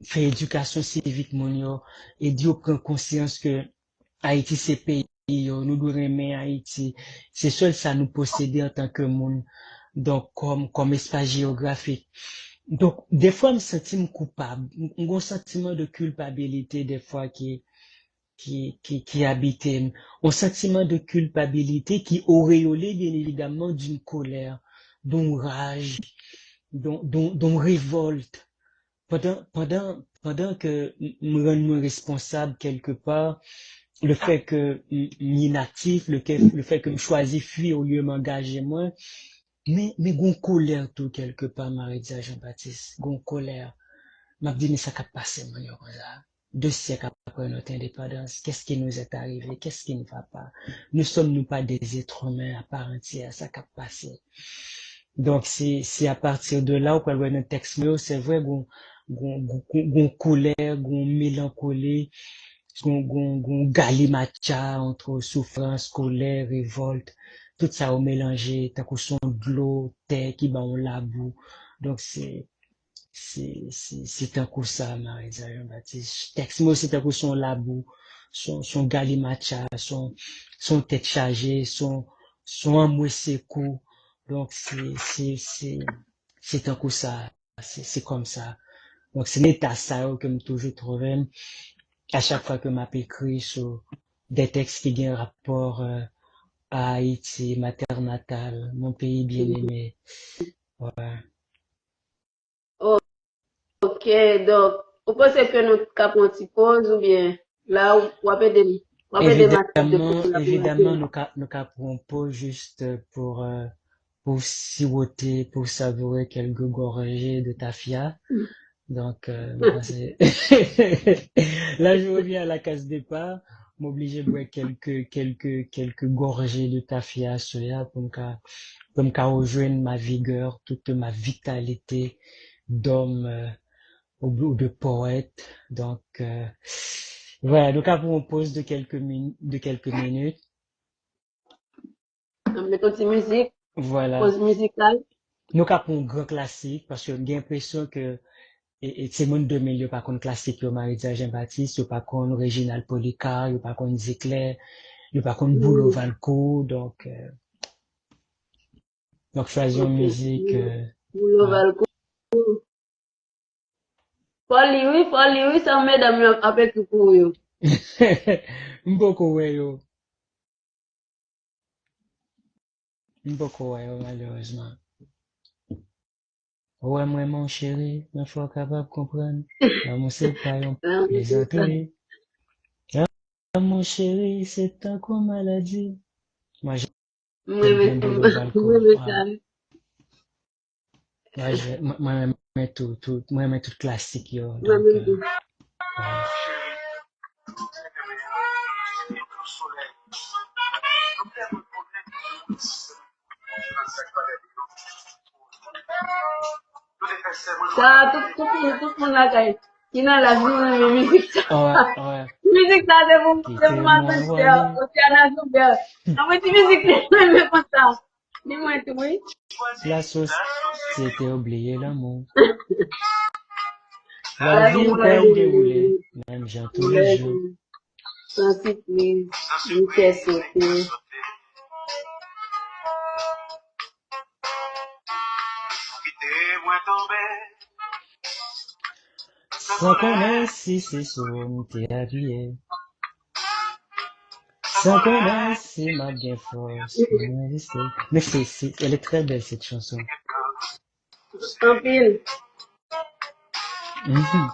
faire éducation civique mon yo, et dire prendre conscience que Haïti c'est pays yo, nous devons aimer Haïti. C'est seul ça nous posséder en tant que monde. Donc, comme espace géographique. Donc, des fois, je me sens coupable. Un sentiment de culpabilité, des fois, qui habite. Un sentiment de culpabilité qui auréolé, bien évidemment, d'une colère, d'une rage, d'une révolte. Pendant que me rends responsable quelque part, le fait que m'inactif, le fait que me choisis fuir au lieu de m'engager moi, mais gon colère tout quelque part, Marie-Dia Jean-Baptiste, gon colère. M'a dit, mais ça qu'a passé, mon yo, comme ça. 2 siècles après notre indépendance, qu'est-ce qui nous est arrivé? Qu'est-ce qui ne va pas? Nous sommes-nous pas des êtres humains à part entière? Ça qu'a passé. Donc, c'est à partir de là, où on voit notre texte, c'est vrai, gon colère, gon mélancolie, gon galimacha entre souffrance, colère, révolte, tout ça au mélangé, t'as son de l'eau, terre qui bat on labou. Donc c'est un coup ça, Marie-Isa Jean-Baptiste. Texte moi c'est un coup son labou, son galimacha, son tête chargée, son amour secou. Donc c'est un coup ça, c'est comme ça. Donc c'est l'état ça que me toujours trouvé à chaque fois que m'a écrit sur des textes qui ont un rapport à Haïti, ma terre natale, mon pays bien-aimé. Ouais. Oh, ok, donc, vous pensez que nous capons une petite pause ou bien là, ou après des matières de Évidemment, collaboration? nous caperons pas juste pour siroter, pour savourer quelques gorgées de tafia. Donc, là, je reviens à la case départ, m'obliger de boire quelques gorgées de tafia soya pour me rejoindre ma vigueur, toute ma vitalité d'homme, ou de poète. Donc, voilà. Donc, après, on pause de quelques minutes. On met une petite musique, Voilà. pause musicale. Nous capons un grand classique parce que j'ai l'impression que et c'est mon 2000 par contre classique yo Marie-Dia Jean-Baptiste, yo par contre Réginald Policar, yo par contre Zicler, yo par contre Boulot Valco, donc choisir une Ok. musique Boulot ouais. Valco. Paul Lewis, ça mesdames avec tout pour eux. Mboko ouais yo, mboko ouais yo malheureusement. Ouais moi mon chéri, il faut capable comprendre. L'amour c'est pas une Là, on dit ça. plaisanterie. Mon chéri, c'est un coup maladie. Moi, Moi, j'aime bien Boulot Valco. moi, Ouais. Moi, j'aime tout classique, yo. moi, Donc, moi, ouais. ça, tout le monde la gagne. Qui dans la vie, la musique, ça. Ouais, ouais. Musique, ça, Qui c'est pour témoin m'entendre faire. voilé. Océana Joubert. Non, mais tu musique, mais comme ça. Dis-moi tout, oui. La société oublié l'amour. La La vie vie, me peine déroulée, même gens tous les jours. sans surprise, nous fait sauter. Sans connaître si c'est son t'es habillé. Sans connaître si ma bien force pour résister. Mais elle est très belle cette chanson. En pile. Mhm.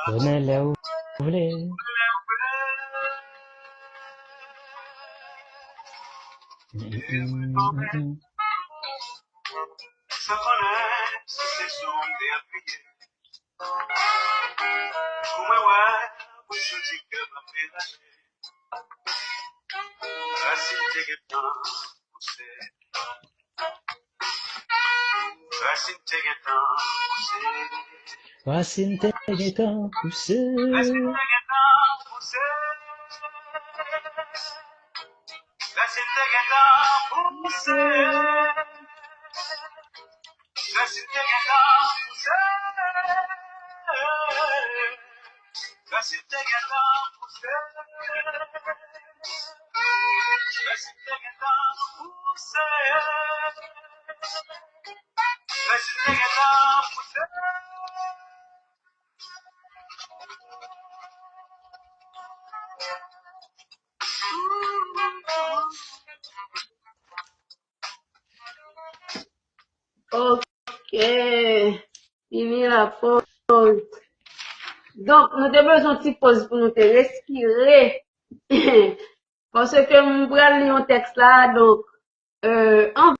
Donnez-les où vous voulez. Mhm. Voici une temps poussé. Ok. Fini la pause. Donc, nous avons besoin de petite pause pour nous te respirer. Parce que nous prenons lire un texte là, donc, avant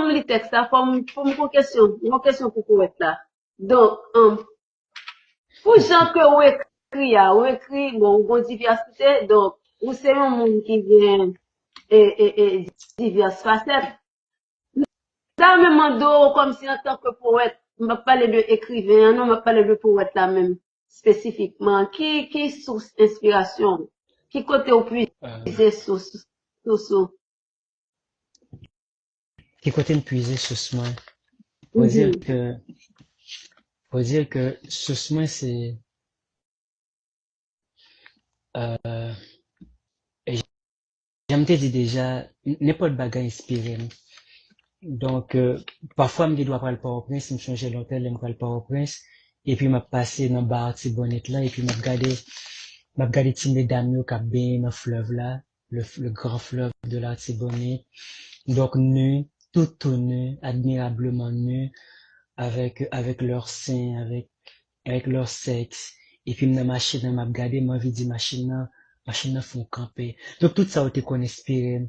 de lire le texte là, faut me une question pour vous être là. Donc, pour gens que vous écrit, bon diversité, donc, vous savez un monde qui vient, diverses facettes. Ça, même en dehors, comme si en tant que poète, on m'a parlé de écrivain, non, on m'a parlé de poète là même, spécifiquement. Qui source inspiration? Qui côté au puiser source? Qui côté me puiser ce soin. Faut dire Mhm. que, faut dire que ce soin c'est, euh, j'aime te dire déjà, n'importe bagage inspiré. Donc, parfois, je dois parler Port-au-Prince, je me change l'hôtel, je me parle Port-au-Prince, et puis, je passe dans le bar Tibonite là, et puis, je regarde les dames qui sont dans le fleuve là, le grand fleuve de la Tibonite. Donc, nus, tout nus, admirablement nus, avec leur sein, avec leur sexe. Et puis, dans la machine, je regarde, moi, je dis, machine, font camper. Donc, tout ça a été qu'on inspiré.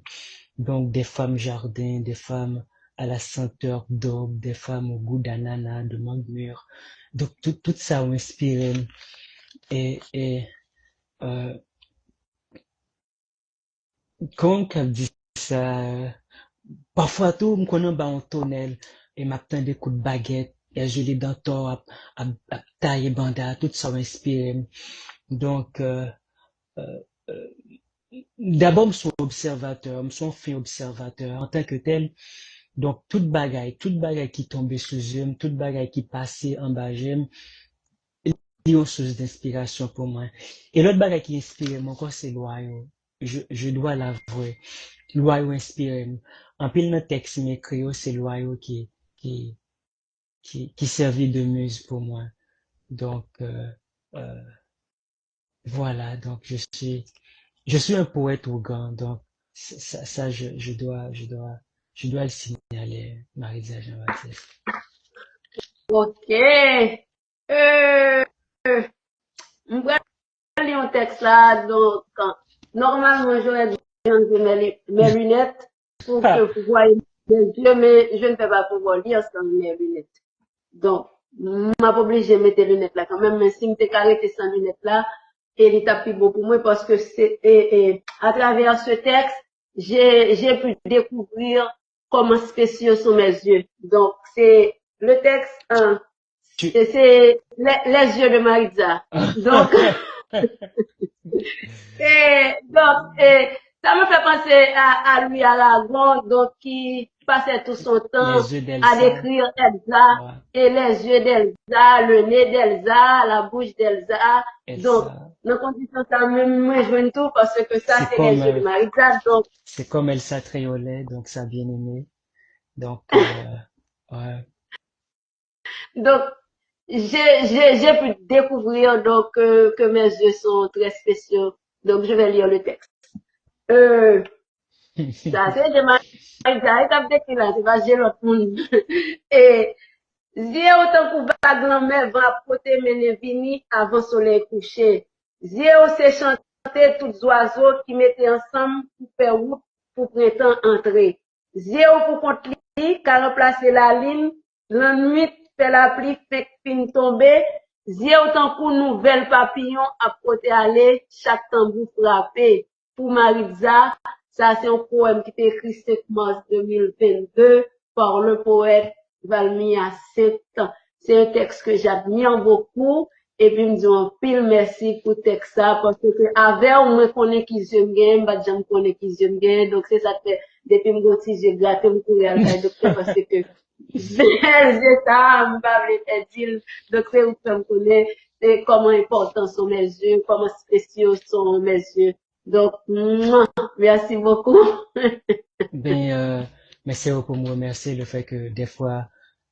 Donc, des femmes jardins, des femmes à la senteur d'aube, des femmes au goût d'ananas, de mangue mûre. Donc, tout ça a inspiré. Et euh, quand on dit ça, parfois tout, me connais ba un tonnel, et m'attend des coups de baguette, et je l'ai dans ton, à tailler banda, tout ça m'inspire. Donc, euh, euh, d'abord, je suis observateur, je suis un fin observateur en tant que tel. Donc, toute bagaille qui tombait sous eux, toute bagaille qui passait en bas, j'aime, il y a une source d'inspiration pour moi. Et l'autre bagaille qui inspire mon corps, c'est l'oiseau. Je dois l'avouer. L'oiseau inspire. En pile, notre texte m'écrit, c'est l'oiseau qui, qui servit de muse pour moi. Donc, euh, voilà. Donc, je suis un poète Ougan. Donc, ça, je dois le signaler, Marie-Lisa Jean-Baptiste. Ok. Euh, M'bral li un texte là, donc, normalement, j'aurais dû enlever mes lunettes pour que Ah, vous voyez mes yeux, mais je ne vais pas pouvoir lire sans mes lunettes. Donc, m'a pas obligé de mettre les lunettes là quand même, mais si m'étais arrêté sans lunettes là, et il t'a plus beau pour moi parce que c'est, et à travers ce texte, j'ai pu découvrir comment spéciaux sont mes yeux. Donc, c'est le texte, tu... et c'est les yeux de Maritza. Donc, ça me fait penser à Louis Aragon, donc, qui passait tout son temps Les yeux à d'Elsa. décrire Elsa, Ouais, et les yeux d'Elsa, le nez d'Elsa, la bouche d'Elsa. Donc, Elsa. dans condition ça me joint tout parce que ça, C'est c'est les comme, yeux de Maritza. Donc, c'est comme Elsa Triolet, donc sa bien-aimée. Donc, ouais. donc, j'ai pu découvrir, donc, que mes yeux sont très spéciaux. Donc, je vais lire le texte. Euh, Ça, c'est de Maritza, et t'as décrit là, c'est pas j'ai l'autre monde. Et, Zye ou tan kou bag lan men van apote menen vini avan soleil couché. Zye ou se chante tout oiseaux qui mettaient ensemble pour faire route pour printemps entrer. Zye ou pour kont li, ka remplacer la ligne, lan nuit fait la pluie fait fin tomber. Zye ou tan kou nouvel papillon apote aller, chaque tambour frappé. Pour Maritza, ça c'est un poème qui est écrit 5 mars 2022 par le poète Valmia Saint. C'est un texte que j'admire beaucoup. Et puis, me dit un pile merci pour le texte ça, parce que avec, on me connaît qui j'aime bien, bah, j'aime connaît qui j'aime bien. Donc, c'est ça que, depuis me dit, j'ai gâté mon courrier à la docteur parce que, j'ai ça, m'pas dire. Donc, c'est où ça me connaît, c'est comment important sont mes yeux, comment spéciaux sont mes yeux. Donc, merci beaucoup. Ben, merci pour me remercier le fait que des fois,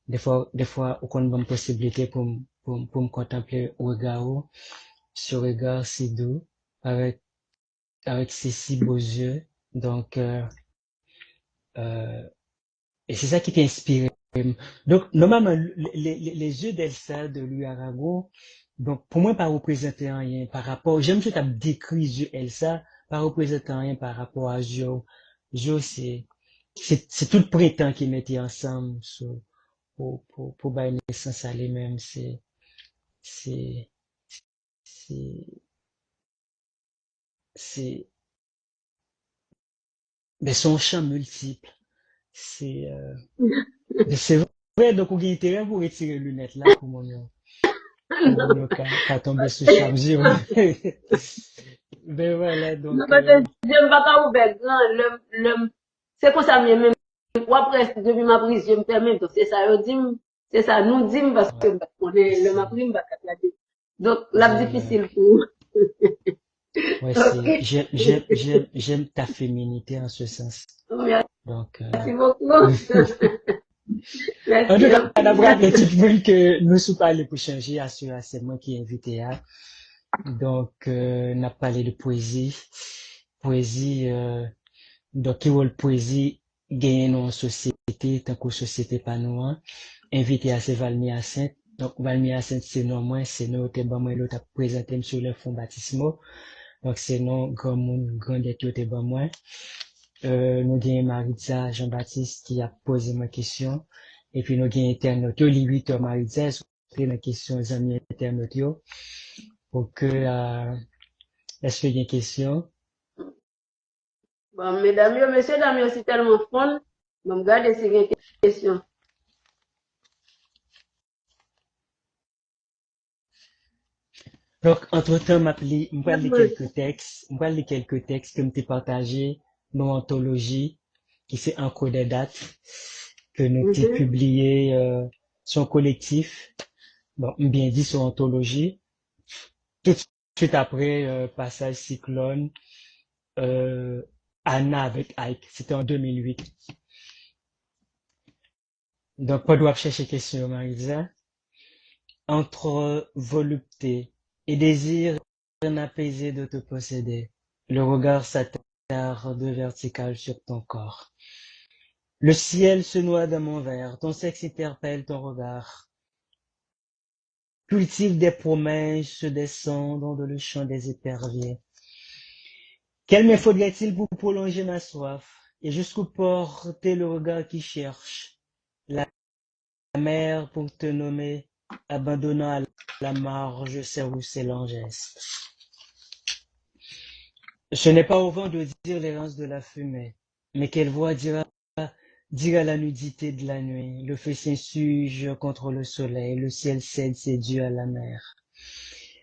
on a une bonne possibilité pour me contempler au regard, ce regard si doux, avec, avec ces si beaux yeux. Donc, euh, et c'est ça qui t'inspire. Donc, normalement, les yeux d'Elsa, de Louis Aragon, donc, pour moi, pas représenter rien par rapport, j'aime que tu as décrit les yeux Elsa, pas représenter rien par rapport à Jo. Jo, c'est tout le printemps qu'ils mettaient ensemble, pour bailler naissance à lui-même, c'est, c'est, c'est, mais son champ multiple, c'est, mais c'est vrai, donc, on a intérêt pour retirer les lunettes là, pour mon qu'à tomber sous chaque jour. Ben voilà, Non, donc, parce que j'aime pas ouvert grand, c'est comme ça, même, ou après, depuis ma prise, je me permets, donc c'est ça, c'est ça, nous dit, parce que, on est, le ma prise, donc, là, j'aime, difficile pour, ouais, ok, j'aime ta féminité en ce sens. merci Donc, beaucoup, en tout merci, cas, hein. on a vraiment tout le monde que nous sommes parlé pour changer, c'est moi qui ai invité, hein. Donc, on a parlé de poésie. Poésie, donc, qui rôle poésie gagne dans la société, tant que société pas nous, hein. Invité à ce Valmy Sainte. Donc, Valmy Sainte, c'est non moins, c'est nous, t'es bon, moi, l'autre a présenté sur le fonds baptismaux. Donc, c'est non, grand monde, grand d'étude, t'es bon, moi. Nous avons Maritza Jean-Baptiste qui a posé ma question. Et puis, nous avons internaute, les 8 heures Maritza, est-ce que la question aux amis internautes, pour que, est-ce qu'il y a une question? Bon, mesdames, messieurs, dames, c'est tellement fun. Bon, regardez si il y a une question. Donc, entre-temps, m'pas li quelques textes que m'te partagé dans anthologie, qui c'est encore des dates, que nous t'ai Mhm. publié, son collectif, bon, bien dit son anthologie. Tout de suite après, passage Cyclone, euh, Anna avec Ike, c'était en 2008. Donc, pas doit chercher question, Marisa. Entre volupté et désir inapaisé de te posséder, le regard s'attarde vertical sur ton corps. Le ciel se noie dans mon verre, ton sexe interpelle ton regard. Cultive des promesses descendant dans le champ des éperviers. Quel me faudrait-il pour prolonger ma soif et jusqu'où porter le regard qui cherche la mer pour te nommer, abandonnant à la marge ses roussels en geste. Ce n'est pas au vent de dire l'errance de la fumée, mais quelle voix dira la nudité de la nuit, le feu s'insurge contre le soleil, le ciel cède ses dieux à la mer.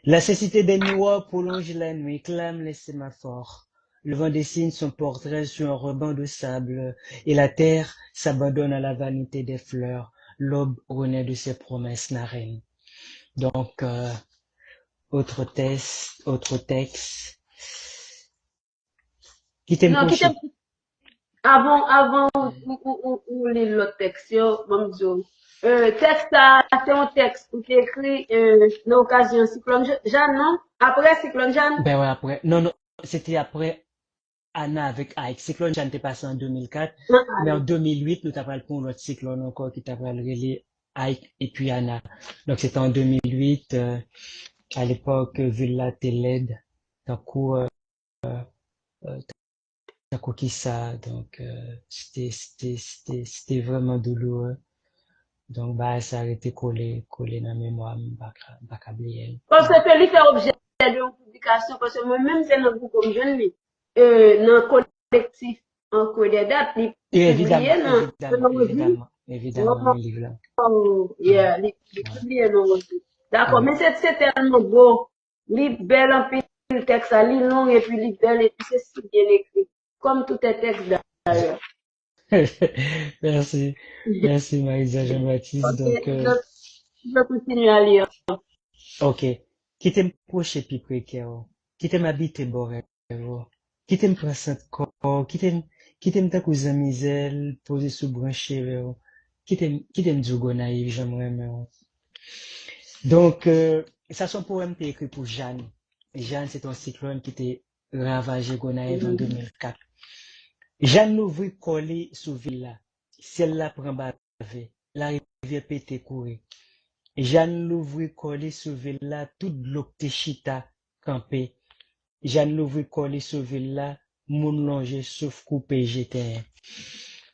La cécité des miroirs prolonge la nuit, clame les sémaphores. Le vent dessine son portrait sur un ruban de sable, et la terre s'abandonne à la vanité des fleurs. L'aube renaît de ses promesses narines. Donc, autre texte. Qui t'aime Non, qui prochain? avant, ou les l'autre texte, yo, bon, disons, texte, ça, c'est un texte qui est écrit, dans l'occasion Cyclone Jeanne, non? Après Cyclone Jeanne? Ben ouais, après. Non, c'était après Anna avec Ike. Cyclone Jeanne t'est passé en 2004, mais en 2008, nous t'avons pour l'autre cyclone encore qui t'avait relé Ike et puis Anna. Donc c'était en 2008, à l'époque, Villa Télède, d'un coup, d'un coup qui ça, donc c'était vraiment douloureux. Donc bah ça a été collé dans la mémoire, pas oublier. Parce que lui fait objet de publication, parce que moi-même, c'est dans le groupe comme jeune, dans le collectif, en cours des dates, il Et publié dans le revue. évidemment, mon livre là. Yeah, il publié dans le revue. D'accord, mais c'est tellement beau. Il belle en plus, le texte, il long et puis il belle et puis c'est si bien écrit. Comme tout est texte d'ailleurs. Merci, merci Maïsa Jean-Baptiste. Ok, Donc, je vais continuer à lire. ok. Qui t'aime proche puis précaire, qui t'aime habiter boré, qui t'aime prendre corps, qui t'aime ta cousin misère, posé sous branché, qui t'aime du naïf, j'aimerais, donc, ça son poème t'es écrit pour Jeanne. Jeanne, c'est un cyclone qui t'est ravagé Gonaïve en 2004. Jeanne l'ouvrit collé sous villa. Celle-là prend bavé. La rivière pété courir. Jeanne l'ouvrit collé sous villa, toute l'eau chita campé. Jeanne l'ouvrit collé sous villa, moun longé sauf coupé j'étais.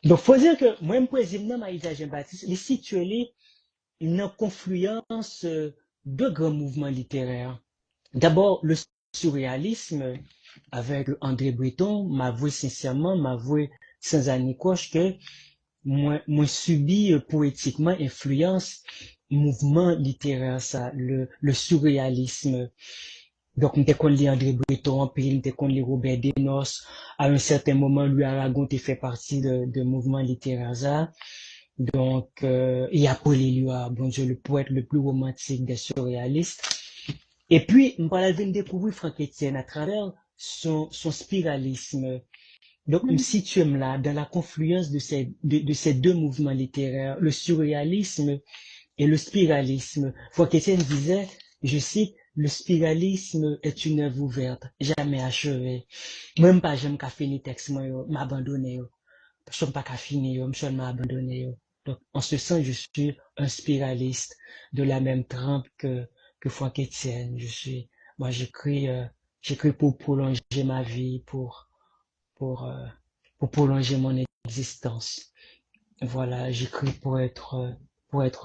Donc, faut dire que, moi, je présume, Maïsa Jean-Baptiste, les situés, une confluence de grands mouvements littéraires. D'abord, le surréalisme avec André Breton, m'avoué sincèrement, m'avoué sans anicoche que moi subi poétiquement influence mouvement littéraire ça, le surréalisme. Donc, m'était qu'on lit André Breton, puis m'était qu'on lit Robert Desnos. À un certain moment, lui Aragon fait partie de mouvement littéraire ça. Donc, et après Léluard, bon Dieu, le poète le plus romantique des surréalistes. Et puis, on va découvrir Franck Etienne à travers son spiralisme. Donc, me situe là, dans la confluence de ces deux mouvements littéraires, le surréalisme et le spiralisme. Franck Etienne disait, je cite, le spiralisme est une œuvre ouverte, jamais achevée. Même pas j'aime qu'à finir texte, m'abandonner, je ne pas qu'à finir, je m'abandonner. Donc, en ce sens, je suis un spiraliste de la même trempe que Franck Etienne. Moi, j'écris pour prolonger ma vie, pour, euh, pour prolonger mon existence. Voilà, j'écris pour être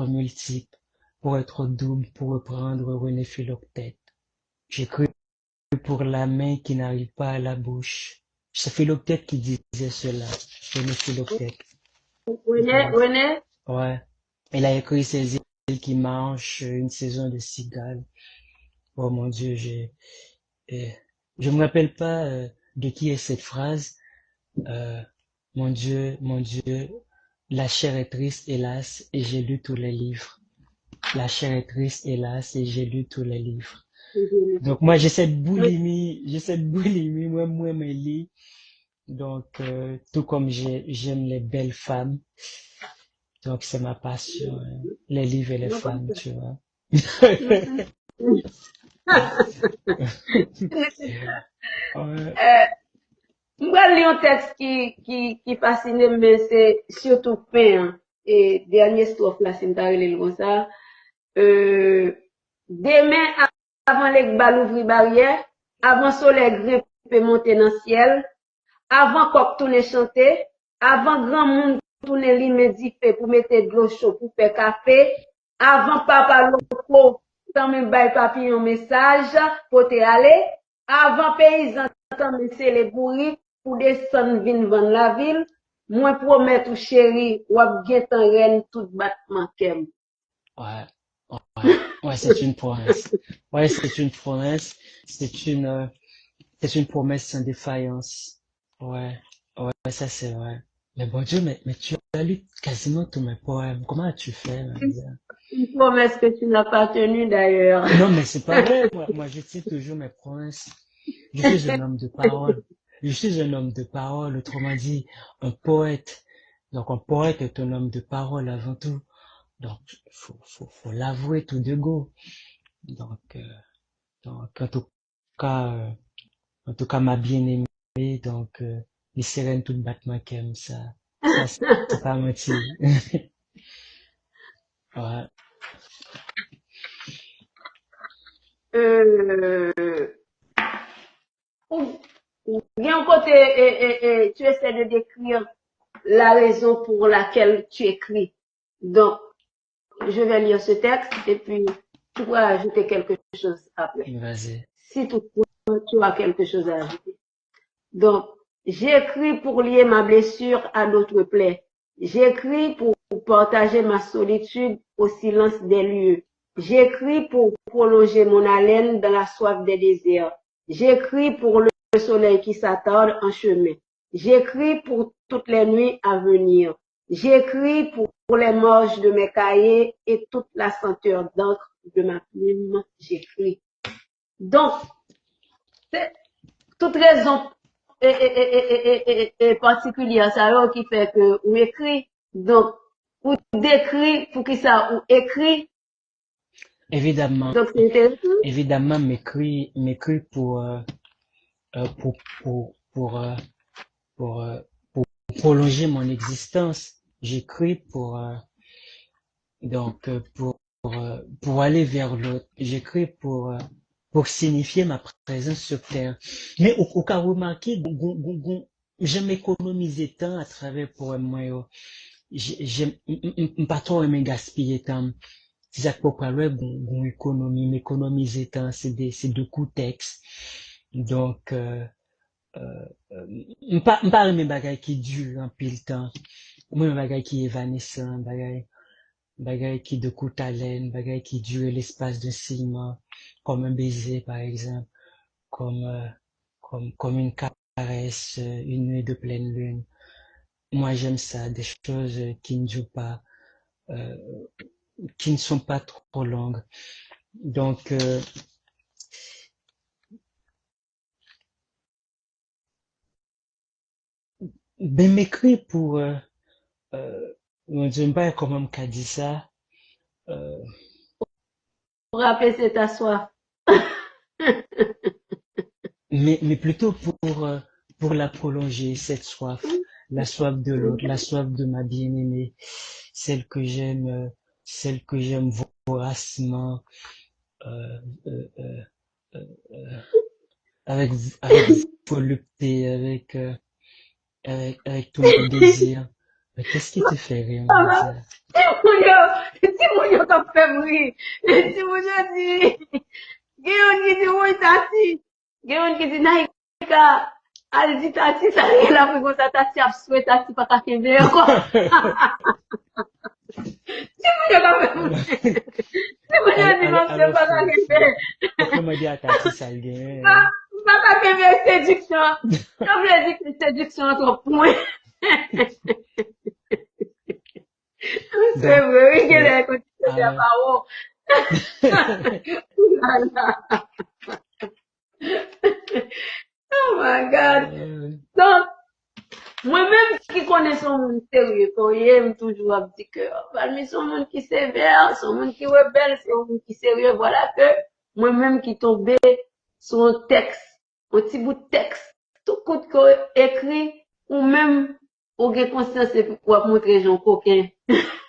multiple, pour être double, pour reprendre René Philoctète. J'écris pour la main qui n'arrive pas à la bouche. C'est Philoctète qui disait cela, René Philoctète. René, Ouais. Il a écrit Ces îles qui mangent, une saison de cigales. Oh mon Dieu, euh, je me rappelle pas de qui est cette phrase. Euh, mon Dieu, la chair est triste, hélas, et j'ai lu tous les livres. La chair est triste, hélas, et j'ai lu tous les livres. Donc moi, j'ai cette boulimie, moi, me lis. Donc, tout comme j'aime les belles femmes. Donc, c'est ma passion, hein. Les livres et les femmes, tu vois. Ouais. Mwen li yon texte qui fascine men se surtout fin, hein. Et dernier strophe la sin ta rele l kon sa. Demain avant les bal ouvri barrière, avant soleil grimpe monter dans ciel, avant coq tourne chanter, avant grand monde tourne li méditer pour mettre de l'eau chaude pour faire café, avant papa loco tant même bay papillon message pour te aller, avant paysan tant c'est les bourris pour descendre vin vendre la ville, moi promet ou chéri ou gen tan reine tout battement kem. Ouais, ouais, c'est une promesse. Ouais, c'est une promesse. C'est une promesse sans défaillance. Ouais, ouais, ça c'est vrai. Mais bon Dieu, mais tu as lu quasiment tous mes poèmes. Comment as-tu fait, Maria? Une promesse que tu n'as pas tenue d'ailleurs. Non, mais c'est pas vrai. Moi, je tiens toujours mes promesses. Je suis un homme de parole. Je suis un homme de parole. Autrement dit, un poète. Donc, un poète est un homme de parole avant tout. Donc, faut l'avouer tout de go. Donc, cas, euh, en tout cas, ma bien-aimée, donc, les sirènes toutes battement qu'aime ça, c'est pas menti. Ouais. Euh, Bien côté, tu essaies de décrire la raison pour laquelle tu écris. Donc, je vais lire ce texte et puis tu pourras ajouter quelque chose après. Vas-y. Si toutefois tu as quelque chose à ajouter. Donc, j'écris pour lier ma blessure à d'autres plaies. J'écris pour partager ma solitude au silence des lieux. J'écris pour prolonger mon haleine dans la soif des désirs. J'écris pour le soleil qui s'attarde en chemin. J'écris pour toutes les nuits à venir. J'écris pour les marges de mes cahiers et toute la senteur d'encre de ma plume. J'écris. Donc, c'est toute raison et particulière, ça alors qui fait que ou écrit, donc, ou décrit, pour qui ça, ou écrit, Évidemment, donc c'est intéressant. évidemment, m'écrit pour, pour, pour prolonger mon existence. J'écris donc, pour aller vers l'autre. J'écris pour signifier ma présence sur Terre. Mais au cas remarqué, j'aime économiser temps à travers pour moi. J'aime pas trop aimer gaspiller temps. C'est ça que pour parler, m'économiser temps, c'est de coups texte. Donc, m'pas aimer bagay qui dure en pile temps. Moi, un bagay qui est évanescent, bagay qui de courte haleine, bagay qui dure l'espace d'un ciment, comme un baiser, par exemple, comme, comme une caresse, une nuit de pleine lune. Moi, j'aime ça, des choses qui ne durent pas, euh, qui ne sont pas trop longues. Donc, ben, m'écrit pour, mon Dieu, pas comment qu'a dit ça, euh, Pour rappeler c'est ta soif. mais plutôt pour la prolonger, cette soif, la soif de l'autre, la soif de ma bien-aimée, celle que j'aime voracement, euh, euh, euh, euh, euh, avec volupté, avec tout mon désir. Mais qu'est-ce qui te fait rire, Nadia? Si moun yo kap fè mri, si moun yo di, gen yon ki di woy tati, gen yon ki di naika, Elle dit, tati, ça rien là, pour ça, tati, a souhaité, tati, pas qu'à kembe encore. Si vous n'avez pas fait, si vous n'avez pas qu'à kembe. Faut me dire à Tati ça le gagne. Pas qu'à kembe séduction. Comme je dis que c'est séduction entre points. C'est vrai, oui, qu'elle est continue de parole. Oh my God. Donc, moi-même qui connais son monde sérieux, quand j'aime toujours un petit cœur. Parmi son monde qui sévère, son monde qui rebelle, son monde qui sérieux, voilà que moi-même qui tombais sur un texte, un petit bout de texte, tout coup de cœur écrit, ou même, au gain conscience, c'est pour montrer Jean Coquin.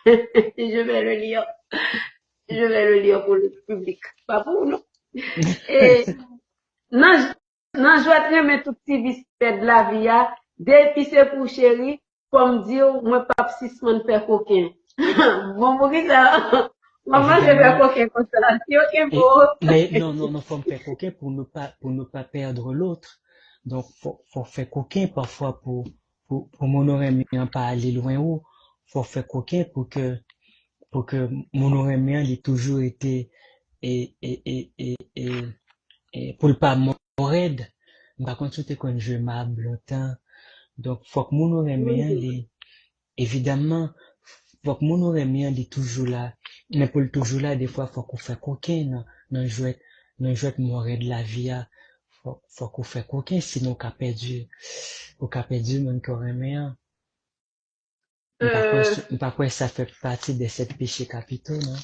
Je vais le lire. Je vais le lire pour le public. Pas pour nous. Et, non, je vais mettre tout petit bispet de la vie, depuis c'est pour chéri, comme dire, moi, pas 6 semaines faire coquin. Bon, pour ça, maman, je vais coquin comme ça. C'est ok pour. Mais non, faut me faire coquin pour ne pas perdre l'autre. Donc, faut faire coquin parfois pour mon oreille pas aller loin haut. Faut faire coquin pour que mon oreille ait toujours été, et pour le pas mordre. Par contre, c'était quand je m'able longtemps. Donc, faut que mon oreille évidemment, faut que mon oreille est toujours là. Mais pour le toujours là, des fois, faut qu'on fait coquin, non, jouet mourir de la vie, faut qu'on fait coquin, sinon, on a perdu mon corps aimé. Par contre, ça fait partie de sept péchés capitaux, non?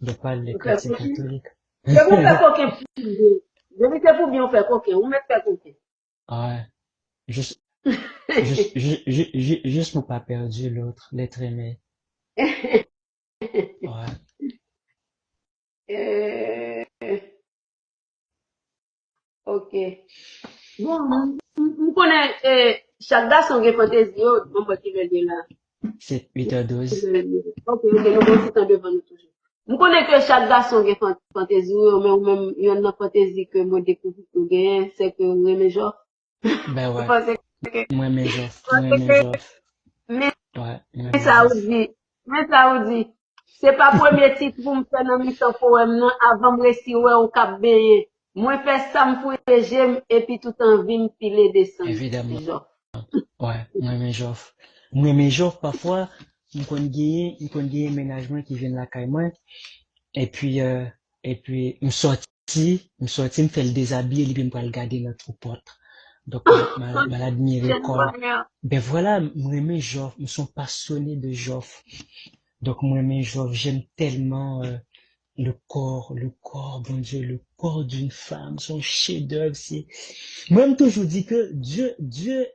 De par les chrétiens catholiques. Je vais faire coquin. Je vais faire pour bien faire coquin. Ou mettre faire coquin. Ouais. Juste pour pas perdre l'autre, l'être aimé. Ouais. Ok. Bon, on connaît, chaque garçon qui est fantaisie, on va qui veut dire là. C'est 8h12. Ok, nous avons temps devant nous toujours. On connaît que chaque garçon qui est fantaisie, ou même, il y a une fantaisie que moi découvre tout gain, c'est que on aime genre. Ben ouais. Moi, mes offres. Mais ça vous dit, c'est pas premier titre pour me faire dans mi-temps poème, non, avant me réussir, ouais, au cap baigné. Moi, fais ça, me fouille, j'aime, et puis tout en vie, me filer descendre. Évidemment. Ouais, moi, mes offres, parfois, on connaît un ménagement qui vient de la caille, moi. Et puis, me sorti, me fait le déshabiller, et puis me le garder dans le porte. Donc, l'admirer comme. Ben voilà, moi, mes offres, me sont passionnés de Joff. Donc, moi, mes offres, j'aime tellement, le corps, bon Dieu, le corps d'une femme, son chef-d'œuvre, c'est, moi-même toujours dit que Dieu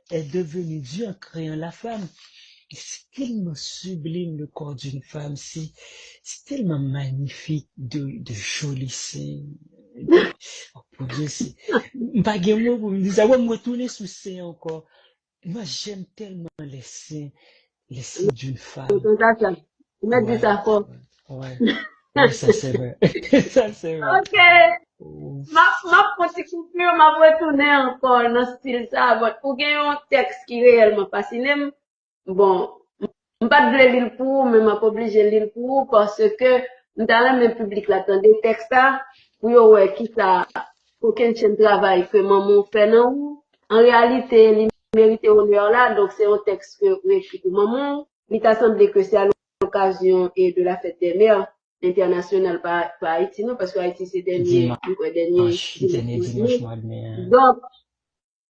est devenu Dieu en créant la femme. C'est tellement sublime le corps d'une femme, c'est tellement magnifique de jolis seins. Oh, pour Dieu, c'est, pas mot pour me dire ça, ouais, me retourner sous sein encore. Moi, j'aime tellement les seins d'une femme. Ouais. Ouais, ça c'est vrai. Ça c'est vrai. Ok. Ma petite coupure, m'a retourné encore dans ce style ça, pour gagner un texte qui réellement fascine. Bon, pas de lire pour, mais m'a pas obligé de lire pour, parce que, dans le même public là, dans des textes là, pour yo, ouais, qui ça, aucun chaîne de travail que maman fait, non, en réalité, il mérite honneur là, donc c'est un texte que, écrit pour maman, il t'a semblé que c'est à l'occasion et de la fête des mères internationale par Haïti, non, parce que Haïti c'est dernier dimanche mois de mai. Donc,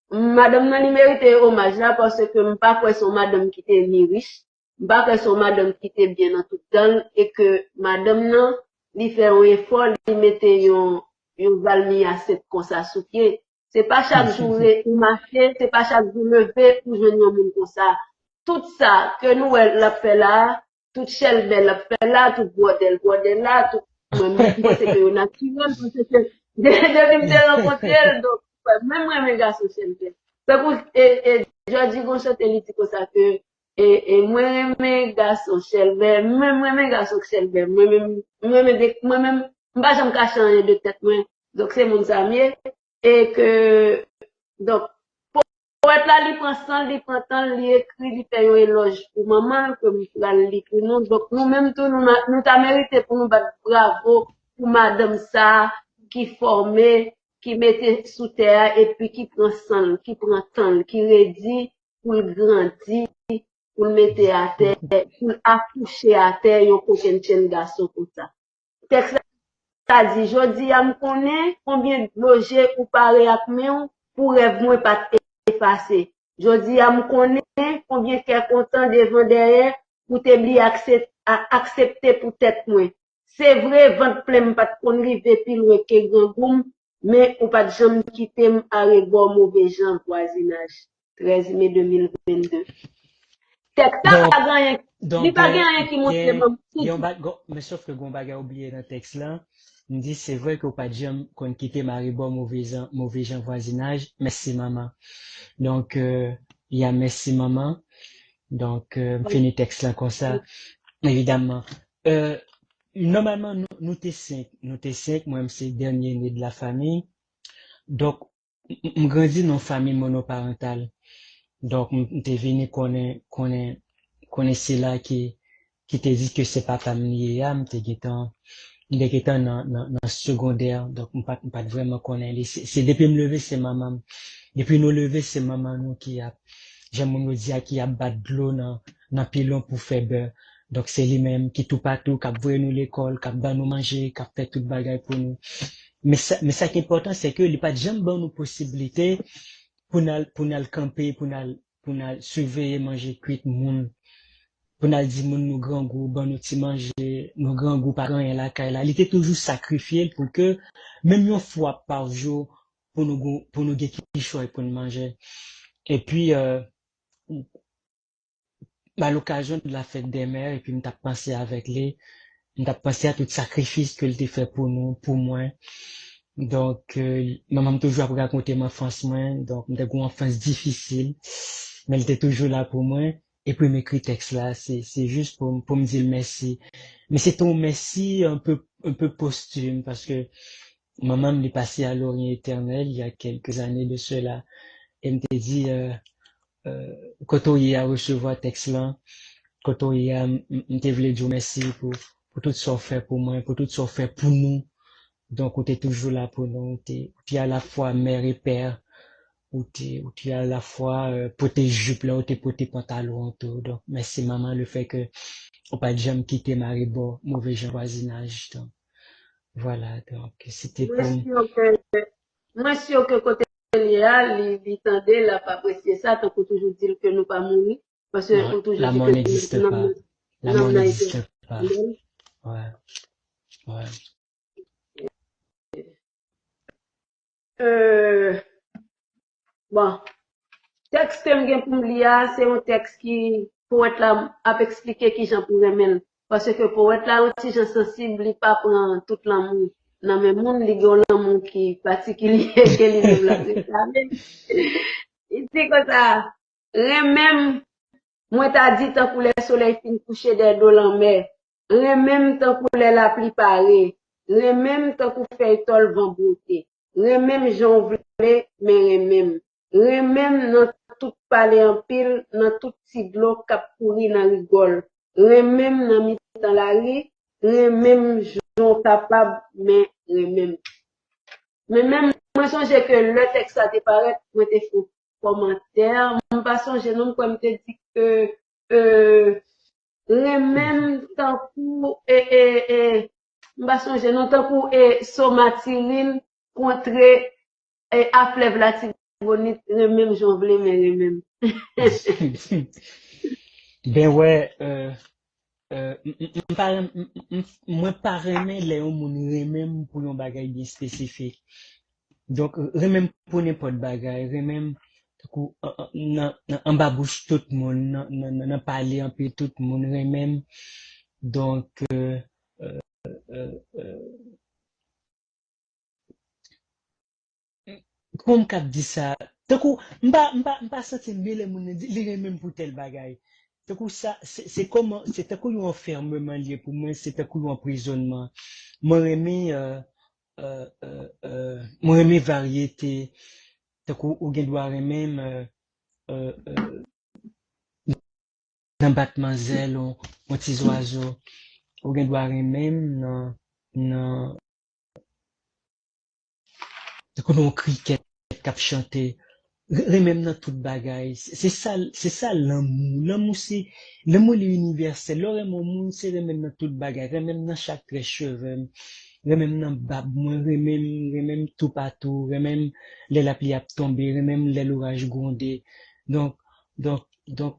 madame nan li mérite hommage là, parce que m'pas quoi son madame qui était ni riche, m'pas quoi son madame qui était bien dans tout temps, et que madame nan, li fait un effort, li mette yon valmi à cette comme ça sous pied. C'est pas chaque jour il marcher, c'est pas chaque jour lever pour joindre un monde comme ça. Tout ça que nous l'a fait là, tout chel belle l'a fait là, tout bordel là, tout même c'est que on a naturel parce que depuis me rencontrer donc même moi mes gars social c'est pour et je dis qu'on chante élite comme ça que et moi mes gars social même moi mes gars social moi-même pas jamais changer de tête moi donc c'est mon ami et que donc poète là, il prend sang, il prend temps, il écrit, il fait un éloge pour maman, comme il va l'écrire nous. Donc, nous-mêmes, tout, nous t'a mérité pour nous battre bravo pour madame ça, qui formait, qui mettait sous terre, et puis qui prend sang, qui prend temps, qui redit pour le grandir, pour le mettre à terre, pour accoucher à terre, yon koken chen garçon comme ça. Texte ça dit, jodi a me connaît combien de loger ou parler avec moi pour rêve moi pas effacer. Jodi a me connaît combien qu'est content devant derrière pour te li accepter pour tête moi. C'est vrai, vente plein pas de kon rive pi loin que grand goum, mais ou pas de jamais quitter à rebord mauvais gens voisinage. 13 mai 2022. Texte ça Donc, pas gagné, li donc, pas gagné qui montre même. mais sauf que gon bagay oublié dans le texte là, il dit c'est vrai qu'on pas jamais qu'on quitté Maribor mauvais gens voisinage, merci maman. Donc, il y a merci maman. Donc, fini texte là comme ça, évidemment. Normalement, nous t'es cinq, moi, c'est dernier né de la famille. Donc, on grandit dans une famille monoparentale. Donc, on t'es venu qu'on est c'est là qui te dit que c'est pas famille, t'es guettant dans secondaire. Donc, on pas vraiment connaître. C'est depuis me lever, c'est maman. Depuis nous lever, c'est maman nous qui a, j'aime nous dire qui a battu de l'eau dans pilon pour faire beurre. Donc, c'est lui-même qui tout partout, qui a voué nous l'école, qui a ba nous manger, qui a fait tout bagage pour nous. Mais ça qui est important, c'est que il n'y a pas de jamais bon nous possibilité pour nous camper, pour nous surveiller, manger, cuit, moun, pour nous dire moun nous grand goût, bon nous ti manger, nous grand goût par rien là, il était toujours sacrifié pour que, même une fois par jour, pour nous gagner choix pour nous manger. Et puis, à l'occasion de la fête des mères, et puis, m't'a pensé avec les, m't'a pensé à tout sacrifice que il fait pour nous, pour moi. Donc, maman m'a toujours raconté ma enfance, moi. Donc, m't'a une enfance difficile. Mais elle était toujours là pour moi. Et puis, m'écrit texte là, c'est juste pour me dire merci. Mais c'est ton merci un peu posthume, parce que maman m'est passée à l'Orient éternel il y a quelques années de cela. Elle m'a dit, quand on y a recevoir texte là, quand on y a, m'te voulu dire merci pour tout ce qu'on fait pour moi, pour tout ce qu'on fait pour nous. Donc, on est toujours là pour nous, tu es à la fois mère et père, ou tu es à la fois, pour tes jupes là, ou t'es pour tes pantalons, tout. Donc, merci maman, le fait que, on pas jamais quitter Maribor, mauvais gens voisinage, donc. Voilà, donc, c'était pour, Moi, sûr que côté Léa, il tendait, la pas apprécier ça, tant qu'on toujours dit que nous pas mourir. Parce que, non, on toujours la dit mort que n'existe pas. La mort nous été. n'existe pas. Ouais, ouais. Bon, texte que m'gen pour me lire, c'est un texte qui, pour être là, a expliquer qui j'en pourrais mener. Parce que pour être là, aussi, j'en sensible, il pas prendre tout l'amour. Dans le monde, il y a un amour qui est particulier, que lui même là. Il dit comme ça, même, moi t'as dit tant que le soleil fin coucher des dos en mer, même tant que la pluie paraît, même tant que fait tol vent beauté, même j'en voulais, mais même dans tout palais en pile, dans tout petit bloc cap pourri dans rigole, même dans mi dans la rue, même j'en capable, mais même. Mais même, moi, songe que le texte a te paraît, moi, te fait commentaire. Moi, pas songe, non, comme te dit que, même tant coup, pas songe, non, tant coup, somatirine contre, à fleuve la tibonite, même j'en voulais, mais même. Ben ouais, moi pas aimer les gens même pour un bagage bien spécifique. Donc même pour n'importe bagage, même en bas bouche tout le monde, dans parler un peu tout le monde, même donc comme qu'a dit ça, donc m'pa senti bien les monde dire même pour tel bagage. Donc ça c'est comment c'est un coup un enfermement lié pour moi, c'est un coup un emprisonnement. Moi aimé moi aimé variété. Donc ou gen doit même euh, dans battement zèle, on petits oiseaux, ou gen doit même dans qu'on cricket cap chanter, même dans toute bagaille. C'est ça l'amour. L'amour est universel. L'amour monde c'est même dans toute bagaille, même dans chaque trait cheveux, même dans bab, même tout partout, même les la pluie a tombé, même les l'orage grondé. Donc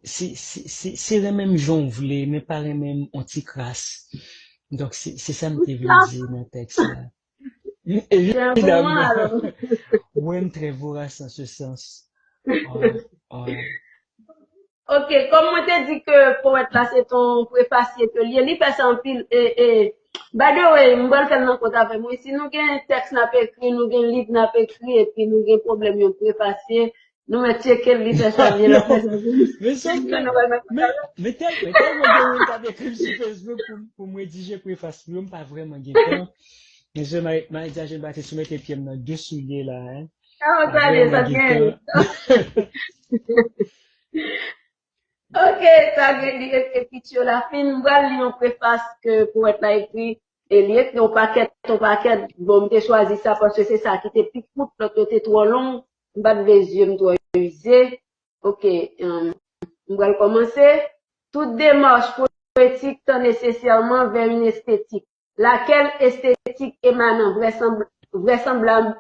c'est même jonglé, mais pas même anti-crasse. Donc c'est ça me voulu dire dans le texte là. C'est un roman, Évidemment. alors. Ouais, très vorace en ce sens. Ouais, ouais. Ok, comme on te dit que poète là, c'est ton préfacier que li fait ça en pile, by the way, m'bral faire nan compte avec moi. Si nous gen texte n'a pas écrit, nous gen livre n'a pas écrit, et puis nous gen problème yon préfacier, nous met checker li fait ça bien, la fait ça bien. Mais sauf que, mais tellement de t'as écrit sur Facebook pour me rédiger préface, pas vraiment guettant. Mais je m'a dit, je vais te soumettre tes pieds dans deux souliers là, hein. Ah, Pas ça vraiment ça guettant. Ok, ça gen li écriture la fin, m'bral li yon préface que poète là écrit, et li écrit ton paquet, bon, m'te choisi ça parce que c'est ça qui te pique tout, l'autre te trop long, m'bat les yeux, m'doit user. Ok, on va commencer. Toute démarche poétique tend nécessairement vers une esthétique, laquelle esthétique émanant vraisemblablement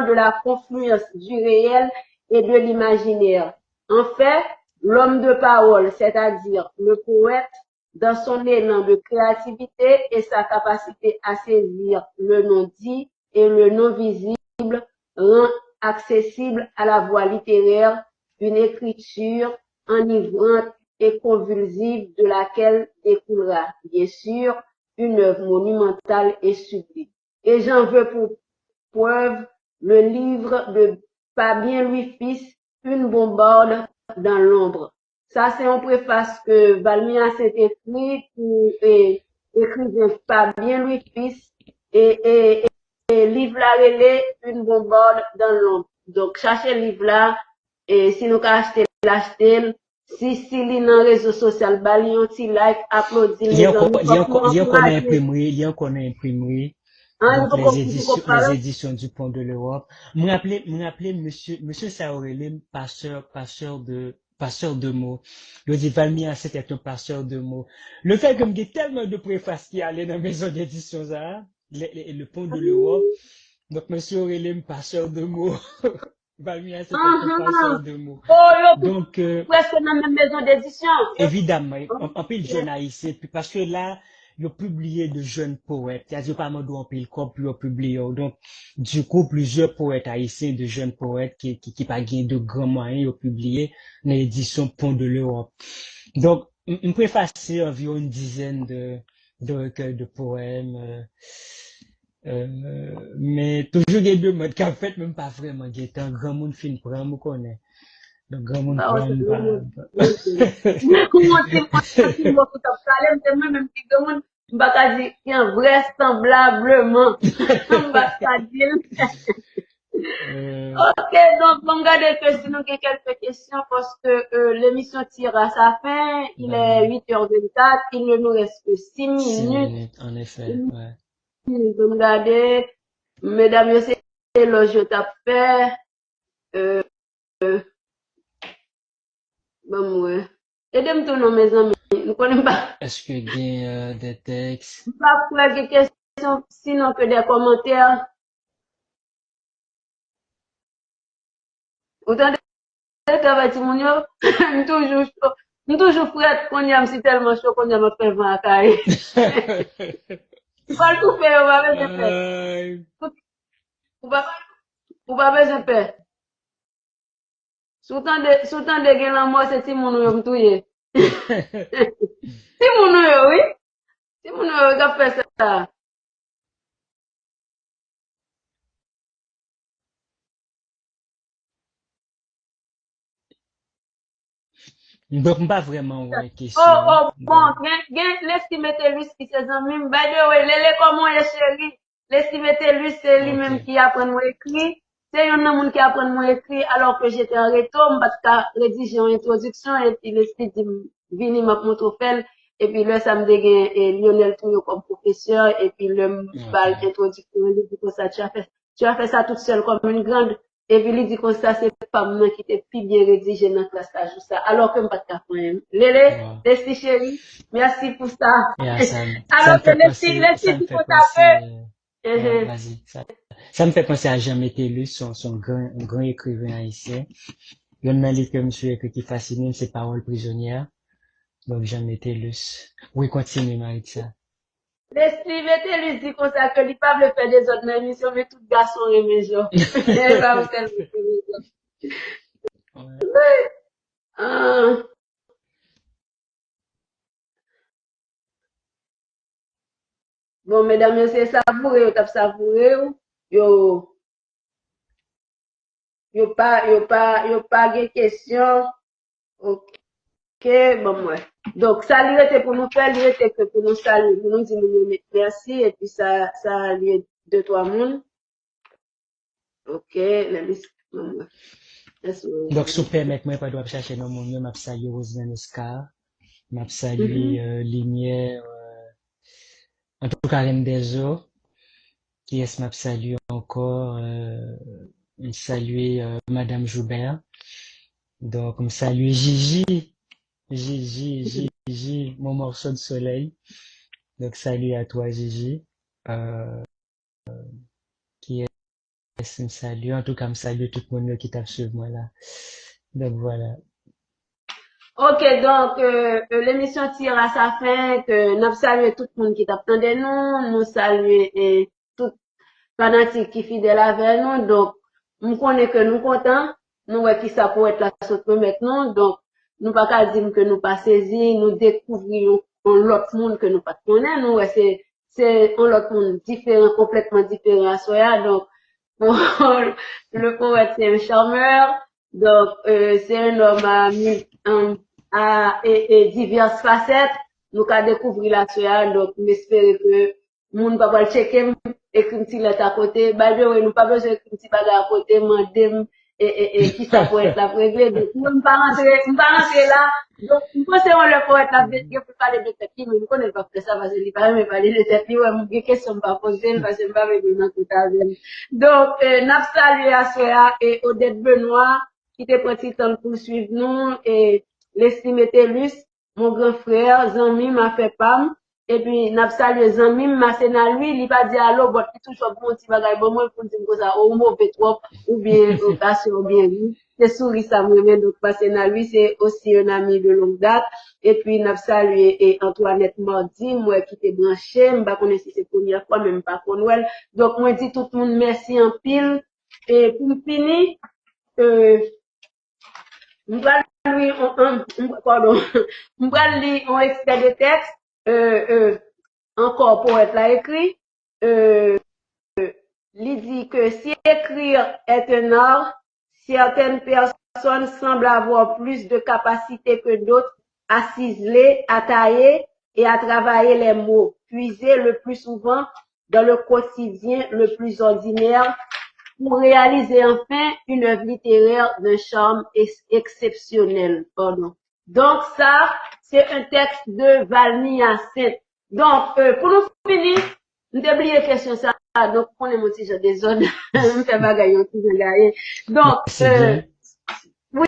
de la confluence du réel et de l'imaginaire. En fait, l'homme de parole, c'est-à-dire le poète, dans son élan de créativité et sa capacité à saisir le non dit et le non visible, rend accessible à la voix littéraire une écriture enivrante et convulsive de laquelle découlera, bien sûr, une œuvre monumentale et sublime. Et j'en veux pour preuve le livre de Fabien Louis-Fils, Une bombarde dans l'ombre. Ça, c'est un préface que Valmien s'est écrit pour écrivain Fabien Louis-Fils et livre là relé Une bombarde dans l'ombre. Donc, cherchez le livre là, et si nous achetez l'acheter, si li nan réseau social, bali yon ti like, applaudi les amis, Il y a encore l'imprimerie, il y a encore l'imprimerie. Donc, les éditions du Pont de l'Europe. Me rappelez, monsieur Saorelem, passeur de mots. Le dit Valmia, c'était un passeur de mots. Le fait que me dit tellement de préfaces qui allaient dans la maison d'édition, ça, le Pont de l'Europe. Donc, monsieur Aurélien, passeur de mots. Valmia, c'était un passeur de mots. Donc, presque dans la même maison d'édition. Évidemment, en pile jeune haïtien, parce que là, ils ont publié de jeunes poètes. Il y a pas mal de pile corps puis ils ont publié. Donc, du coup, plusieurs poètes haïtiens, de jeunes poètes qui pas gagné de grands moyens, ils ont publié dans l'édition Pont de l'Europe. Donc, on préface environ une dizaine de recueils de poèmes, mais toujours des deux modes qu'en fait, même pas vraiment, qui est un grand monde fin pour un mot connaît. Le grand monde pour un vraisemblablement. Ok, donc, on regarde que si nous avons quelques questions parce que l'émission tire à sa fin, il est 8h24, il ne nous reste que 6 minutes. 6 minutes, en effet, ouais. Vous regardez, mesdames, messieurs, je t'ai fait, bon, ouais. Aidez-moi tout nom, mes amis. Nous connaissons pas. Est-ce que il y a des textes? Pas pour quelques questions, sinon que des commentaires. Autant de travail, Timounio, nous toujours prête, qu'on y a, c'est tellement chaud qu'on y a, fait 20 à carré. Pas tout faire, on va besoin faire. On va besoin faire. Soutan de gen la moi, c'est Timounio, yo m'touye. Timounio, oui. Timounio, qui a fait ça. Donc, pas vraiment, ouais, question. Bon, l'estime lui, qui ses amis, by the way, comment est chéri, l'estime lui, c'est lui-même qui apprend à écrire, C'est un homme qui apprend mon écrit alors que j'étais en retour, parce que rédiger une introduction et puis l'esprit dit, vini m'a montre fait, et puis là, ça me dégaine et Lionel Touyo comme professeur, et puis le bal Ok. introduction, il dit comme ça, tu as fait ça toute seule comme une grande, et puis il dit comme ça, c'est pas moi qui t'ai plus bien rédigé dans la classe, ça, joue ça, alors que je pas de Lélé, Wow. Leslie chérie, merci pour ça. Yeah, ça Alors me que fait penser, Leslie ça me dit fait qu'on penser, ouais, t'appelle. vas-y. Ça me fait penser à Jean Métellus, son grand écrivain haïtien. Il y a un livre que je me suis écrit qui fascine, c'est Paroles prisonnières. Donc, Jean Métellus. Oui, continue, Maritza. Leslie Métellus dit comme ça que lui pas veut faire des autres émissions, mais tout garçon aime genre. Elle va vous tellement aimer. Ouais. Ah, bon, mesdames, messieurs, savouré, ou tap savouré, ou, yo pas de questions. Ok, bon, ouais. Donc, ça lui était pour nous faire, lui était que pour nous saluer, pour nous dire merci, et puis ça lui est deux, trois monde. Ok, la liste, bon, ouais. Merci. Donc, sous permettez-moi, pas de chercher dans mon nom, m'a salué Rosemary Oscar, m'a salué, Mhm. Linière, en tout cas, Reine des Eaux, qui est-ce m'a salué encore, salué, Madame Joubert. Donc, me saluer Gigi, Gigi, mon morceau de soleil. Donc, salut à toi, Gigi, euh, qui est, me salue. En tout cas, me salue tout le monde qui t'a suivi moi là. Donc, voilà. Ok, donc l'émission tire à sa fin, que nous saluons tout le monde qui t'attendait nous saluons tout fanatique qui fidèle avec nous, donc nous connaissons que nous contents, nous voyons qui ça pour être là surtout maintenant, donc nous pas qu'à dire que nous pas saisi, nous découvrons un autre monde que nous pas connaissons, nous c'est un autre monde différent, complètement différent à soi, donc bon, le poète c'est un charmeur, donc c'est un homme et diverses facettes, nous qu'à découvrir la soi, donc j'espère que moun pa pral checker écrit petit lettre à côté by the way nous pas besoin écrit petit bagage à côté mandem qui ça pour être là pour régler donc on pas rentrer là donc nous pensons le pour être là il faut parler de tête mais nous connaît pas faire ça parce qu'il pas même parler de tête ouais mon question pas poser parce que pas venir dans tout à donc n'a salué à Soya et Odette Benoît qui était petit temps pour suivre nous et Leslie Métellus mon grand frère Zami m'a fait pam et puis, n'a salué Zanmim, ma c'est lui, il pas dit allô, bon, qui toujours bon petit bagay, bon, moi, pour dire que ça, ou mauvais trop, ou bien, occasion, ou bien, oui. C'est souris, ça me remet, donc, ma c'est lui, c'est aussi un ami de longue date. Et puis, n'a salué, et Antoinette Mardi, moi, qui t'ai branché, m'pas connaître si c'est la première fois, même pas qu'on donc, moi, dis tout le monde merci en pile. Et pour finir, m'pas lui, pardon, m'pas lui, on extrait de texte, encore pour être là écrit, il dit que si écrire est un art, certaines personnes semblent avoir plus de capacité que d'autres à ciseler, à tailler et à travailler les mots, puiser le plus souvent dans le quotidien le plus ordinaire pour réaliser enfin une œuvre littéraire d'un charme exceptionnel. Pardon. Donc ça, c'est un texte de Valmy Hyacinthe. Donc, pour nous finir, nous avons oublié la question ça. Donc, on est mon petit jeu des zones. On fait bagaille, on fait bagaille. Donc, C'est bien. oui,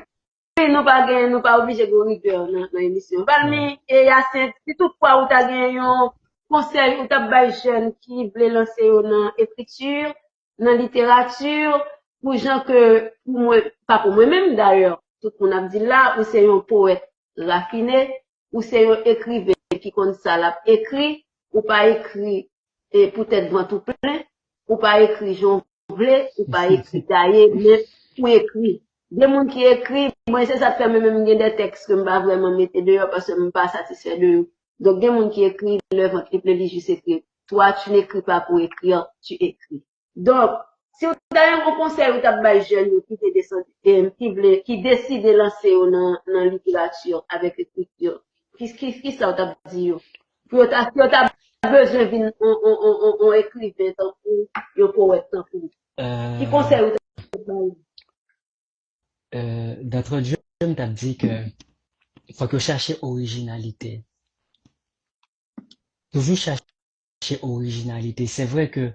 nous pas obligé de rigueur dans l'émission. Ouais. Valmy et Hyacinthe, si toutefois vous avez gagné un conseil ou t'as des jeunes qui veulent lancer dans l'écriture, dans la littérature, pour gens que, pour moi, pas pour moi-même d'ailleurs, tout le monde a dit là, ou c'est un poète raffiné, ou c'est un écrivain qui compte ça l'a écrit, ou pas écrit, et peut-être devant tout plein, ou pas écrit Jean Blé, ou pas écrit Daillé, mais ou écrit. Des gens qui écrivent, moi c'est ça fait même des textes que je ne vais pas vraiment mettre dehors parce que je ne suis pas satisfait de eux. Donc des gens qui écrivent l'œuvre qui plaît juste écrire. Toi, tu n'écris pas pour écrire, tu écris. Donc, si vous avez un conseil, vous avez des jeunes qui décident de lancer dans la littérature avec l'écriture, qui ça vous avez dit? Vous avez besoin d'un écrivain, un poète, qui conseil vous d'entre Dieu, je t'ai dit que faut que chercher originalité. Toujours chercher originalité. C'est vrai que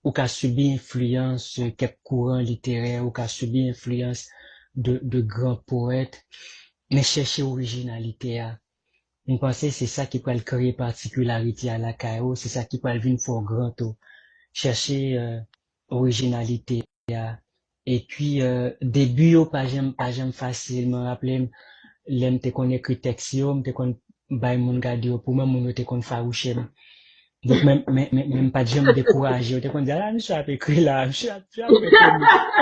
ou qu'a subi influence quelques courants littéraires, ou qu'a subi influence de grands poètes, mais chercher originalité. Je pense que c'est ça qui peut créer particularité à la KO, c'est ça qui peut venir fort grand tout. Chercher originalité. Et puis début pas j'aime facile, me rappeler l'aime te qu'on écrit texte yo, me te qu'on bay moun gade yo, pour moi moun yo te qu'on farouche. Donc même pas j'aime décourager, te qu'on dire ah monsieur a écrit là, monsieur a fait comme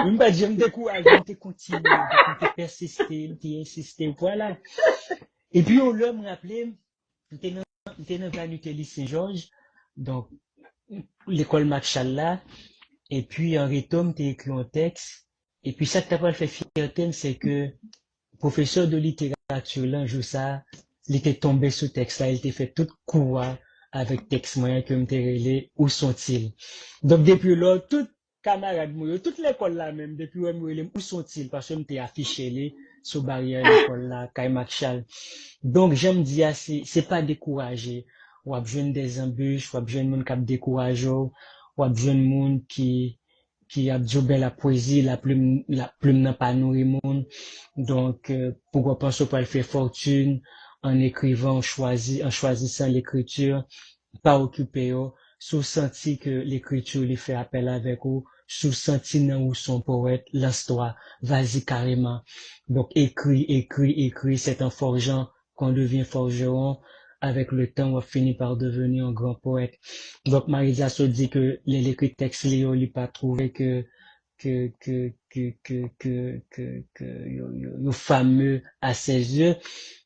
même pas j'aime décourager, te continuer, te persister, te insister, voilà. Et puis on l'a me rappeler t'es dans la Nutélie Saint-Georges, donc l'école Macchal là, et puis en rythme t'es écrit un texte, et puis ça que t'as pas fait fierté, c'est que professeur de littérature là, un jour ça, il était tombé sous texte là, il était fait tout court avec texte moyen que me relé, où sont-ils? Donc depuis là, tout camarade moi, toute l'école là même, depuis où sont-ils? Parce que m'était affiché les sous barrière l'école là, Kay Macchal. Donc j'aime dire c'est pas découragé. Ou a besoin des embûches, ou a besoin de monde qui a découragé, ou a besoin de monde qui a besoin la poésie, la plume n'a pas nourri monde. Donc pourquoi penser pas le faire fortune en écrivant, en choisissant l'écriture, pas occupé sous senti que l'écriture lui fait appel avec vous, sous senti non ou son poète, lance-toi, vas-y carrément. Donc écris, c'est en forgeant qu'on devient forgeron. Avec le temps, on finit par devenir un grand poète. Donc, Marisa se dit que l'écrit texte, Léo, lui pas trouvé le fameux à ses yeux.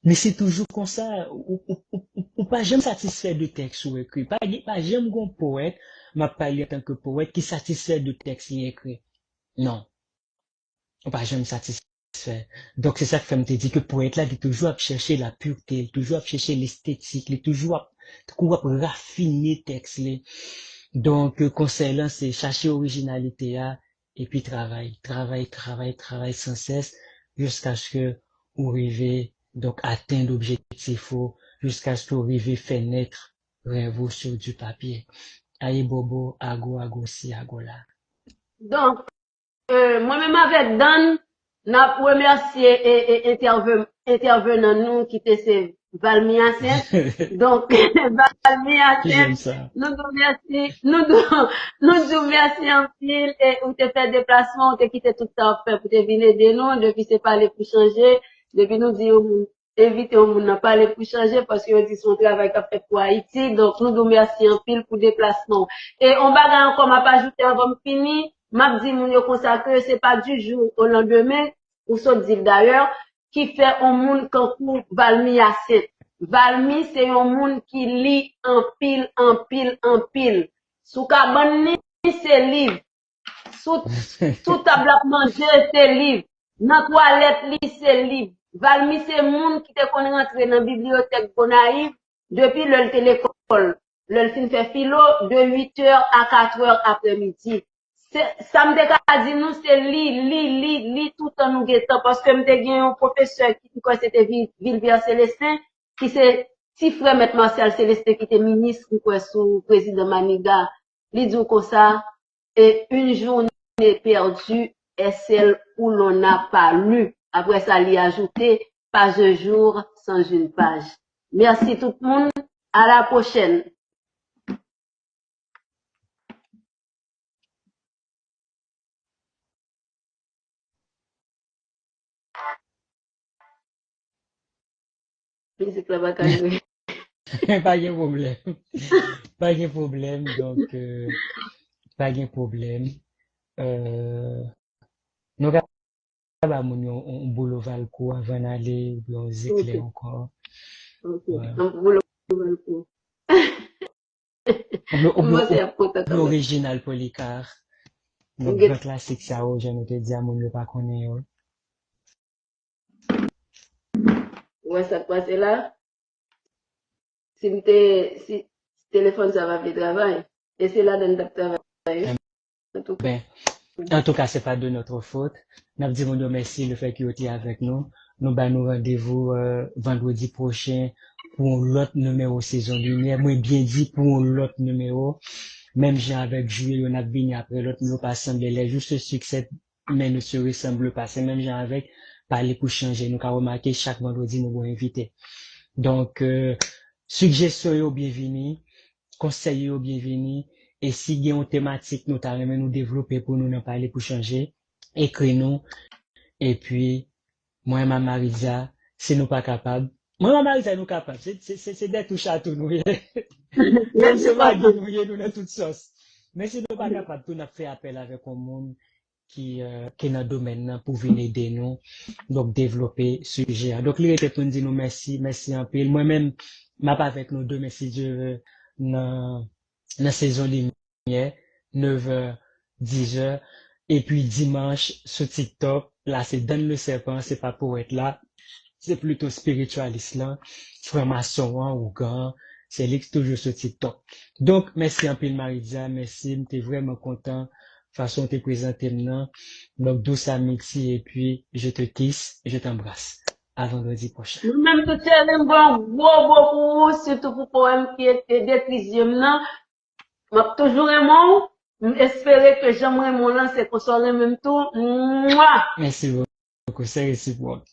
Mais c'est toujours comme ça, ou pas jamais satisfait de texte ou écrit. Pas jamais un poète, m'a parlé en tant que poète, qui satisfait de texte écrit. Non. Ou pas jamais satisfait. Donc c'est ça que fait me dit que poète là, il est toujours à chercher la pureté, il est toujours à chercher l'esthétique, il est toujours à raffiner texte là. Donc conseil là, c'est chercher originalité et puis travail sans cesse jusqu'à ce que vous arrivez donc atteindre l'objectif jusqu'à ce que vous arrivez faire naître rêve sur du papier. Aïe bobo, ago si ago là. Donc, moi-même avec Dan, n'a remercié intervenant nous qui était c'est Valmy Asset. Donc, Valmy Asset, nous nous merci en pile et on te fait déplacement, on te quitté tout le temps pour te venir de nous, depuis c'est pas les pour changer, depuis nous dire éviter au monde n'a pas les pour changer parce que dit son travail qu'a fait pour Haïti. Donc, nous merci en pile pour déplacement. Et on va encore m'a pas ajouter avant de finir. M'a dit moun yo consacré c'est pas du jour au lendemain ou so dit d'ailleurs qui fait un monde kankou Valmy Asset. Valmy c'est un monde qui lit en pile. Sous cabane c'est livre. Sous table à manger c'est livre. Dans toilette li c'est livre. Valmy c'est monde qui te connaît rentrer dans bibliothèque Gonaïve depuis le l'école. Le fin fait philo de 8h à 4h après-midi. Ça me dit nous c'est li tout en nous guettant parce que m'te gen un professeur qui quoi c'était Vilbert Célestin qui c'est petit frère maître Marcel Célestin qui était ministre quoi sous président Maniga. Li dit comme ça et une journée perdue est celle où l'on n'a pas lu. Après ça lui ajouté pas un jour sans une page. Merci tout le monde, à la prochaine. Musique là-bas, Pas de problème. Pas de problème. Donc, pas de problème. Nous avons un boulot valco avant d'aller dans Zéclé encore. Ok. Donc, vous le coup. L'original Polycar. Donc, le classique, ça, je ne te dis à mon pas connaître. Ouais, ça passe là. Si téléphone, ça va faire travail. Et c'est là dans le travail. En tout cas. En tout cas, c'est pas de notre faute. Nous disons nous merci le fait que vous étiez avec nous. Nous nous rendez-vous vendredi prochain pour l'autre numéro saison lumière. Moi bien dit pour l'autre numéro. Même gens avec Jules, on a venu après l'autre numéro pas semblé les juste succès, mais ne se ressemble pas. C'est même gens avec parler pour changer. Nous avons remarqué chaque vendredi nous avons invité. Donc suggestions au bienvenue, conseils au bienvenue. Et si il y a une thématique, nous t'arrêtons nous développer pour nous en parler pour changer, écris-nous. Et puis, moi et ma Marisa, si nous pas capables, moi et ma Marisa, nous capables. C'est des touches à tout, nous. Même si on va nous dans toutes sauces. Mais si nous pas capables, nous avons fait appel avec un monde qui est dans le domaine pour venir aider nous, donc développer sujet. Donc, il était pour nous dire nous merci en pile. Moi-même, m'a pas avec nous deux, mais si Dieu veut, dans la saison lumière, 9h, 10h, et puis dimanche, sur TikTok, là, c'est dans le serpent, c'est pas pour être là, c'est plutôt spiritualiste là, franc-maçon, hein, ou grand, c'est lui qui est toujours sur TikTok. Donc, merci un peu, Maritza, merci, t'es vraiment content, façon t'es présenté maintenant. Donc, douce amitié, et puis, je te kiss, je t'embrasse. À vendredi prochain. Nous-mêmes, tout est un bon, beaucoup, surtout pour poème qui était détruisième, non? M'a toujours aimé, espérer que j'aimerais mon lancer qu'on soit le même tour. Mouah! Merci beaucoup, c'est réciproque.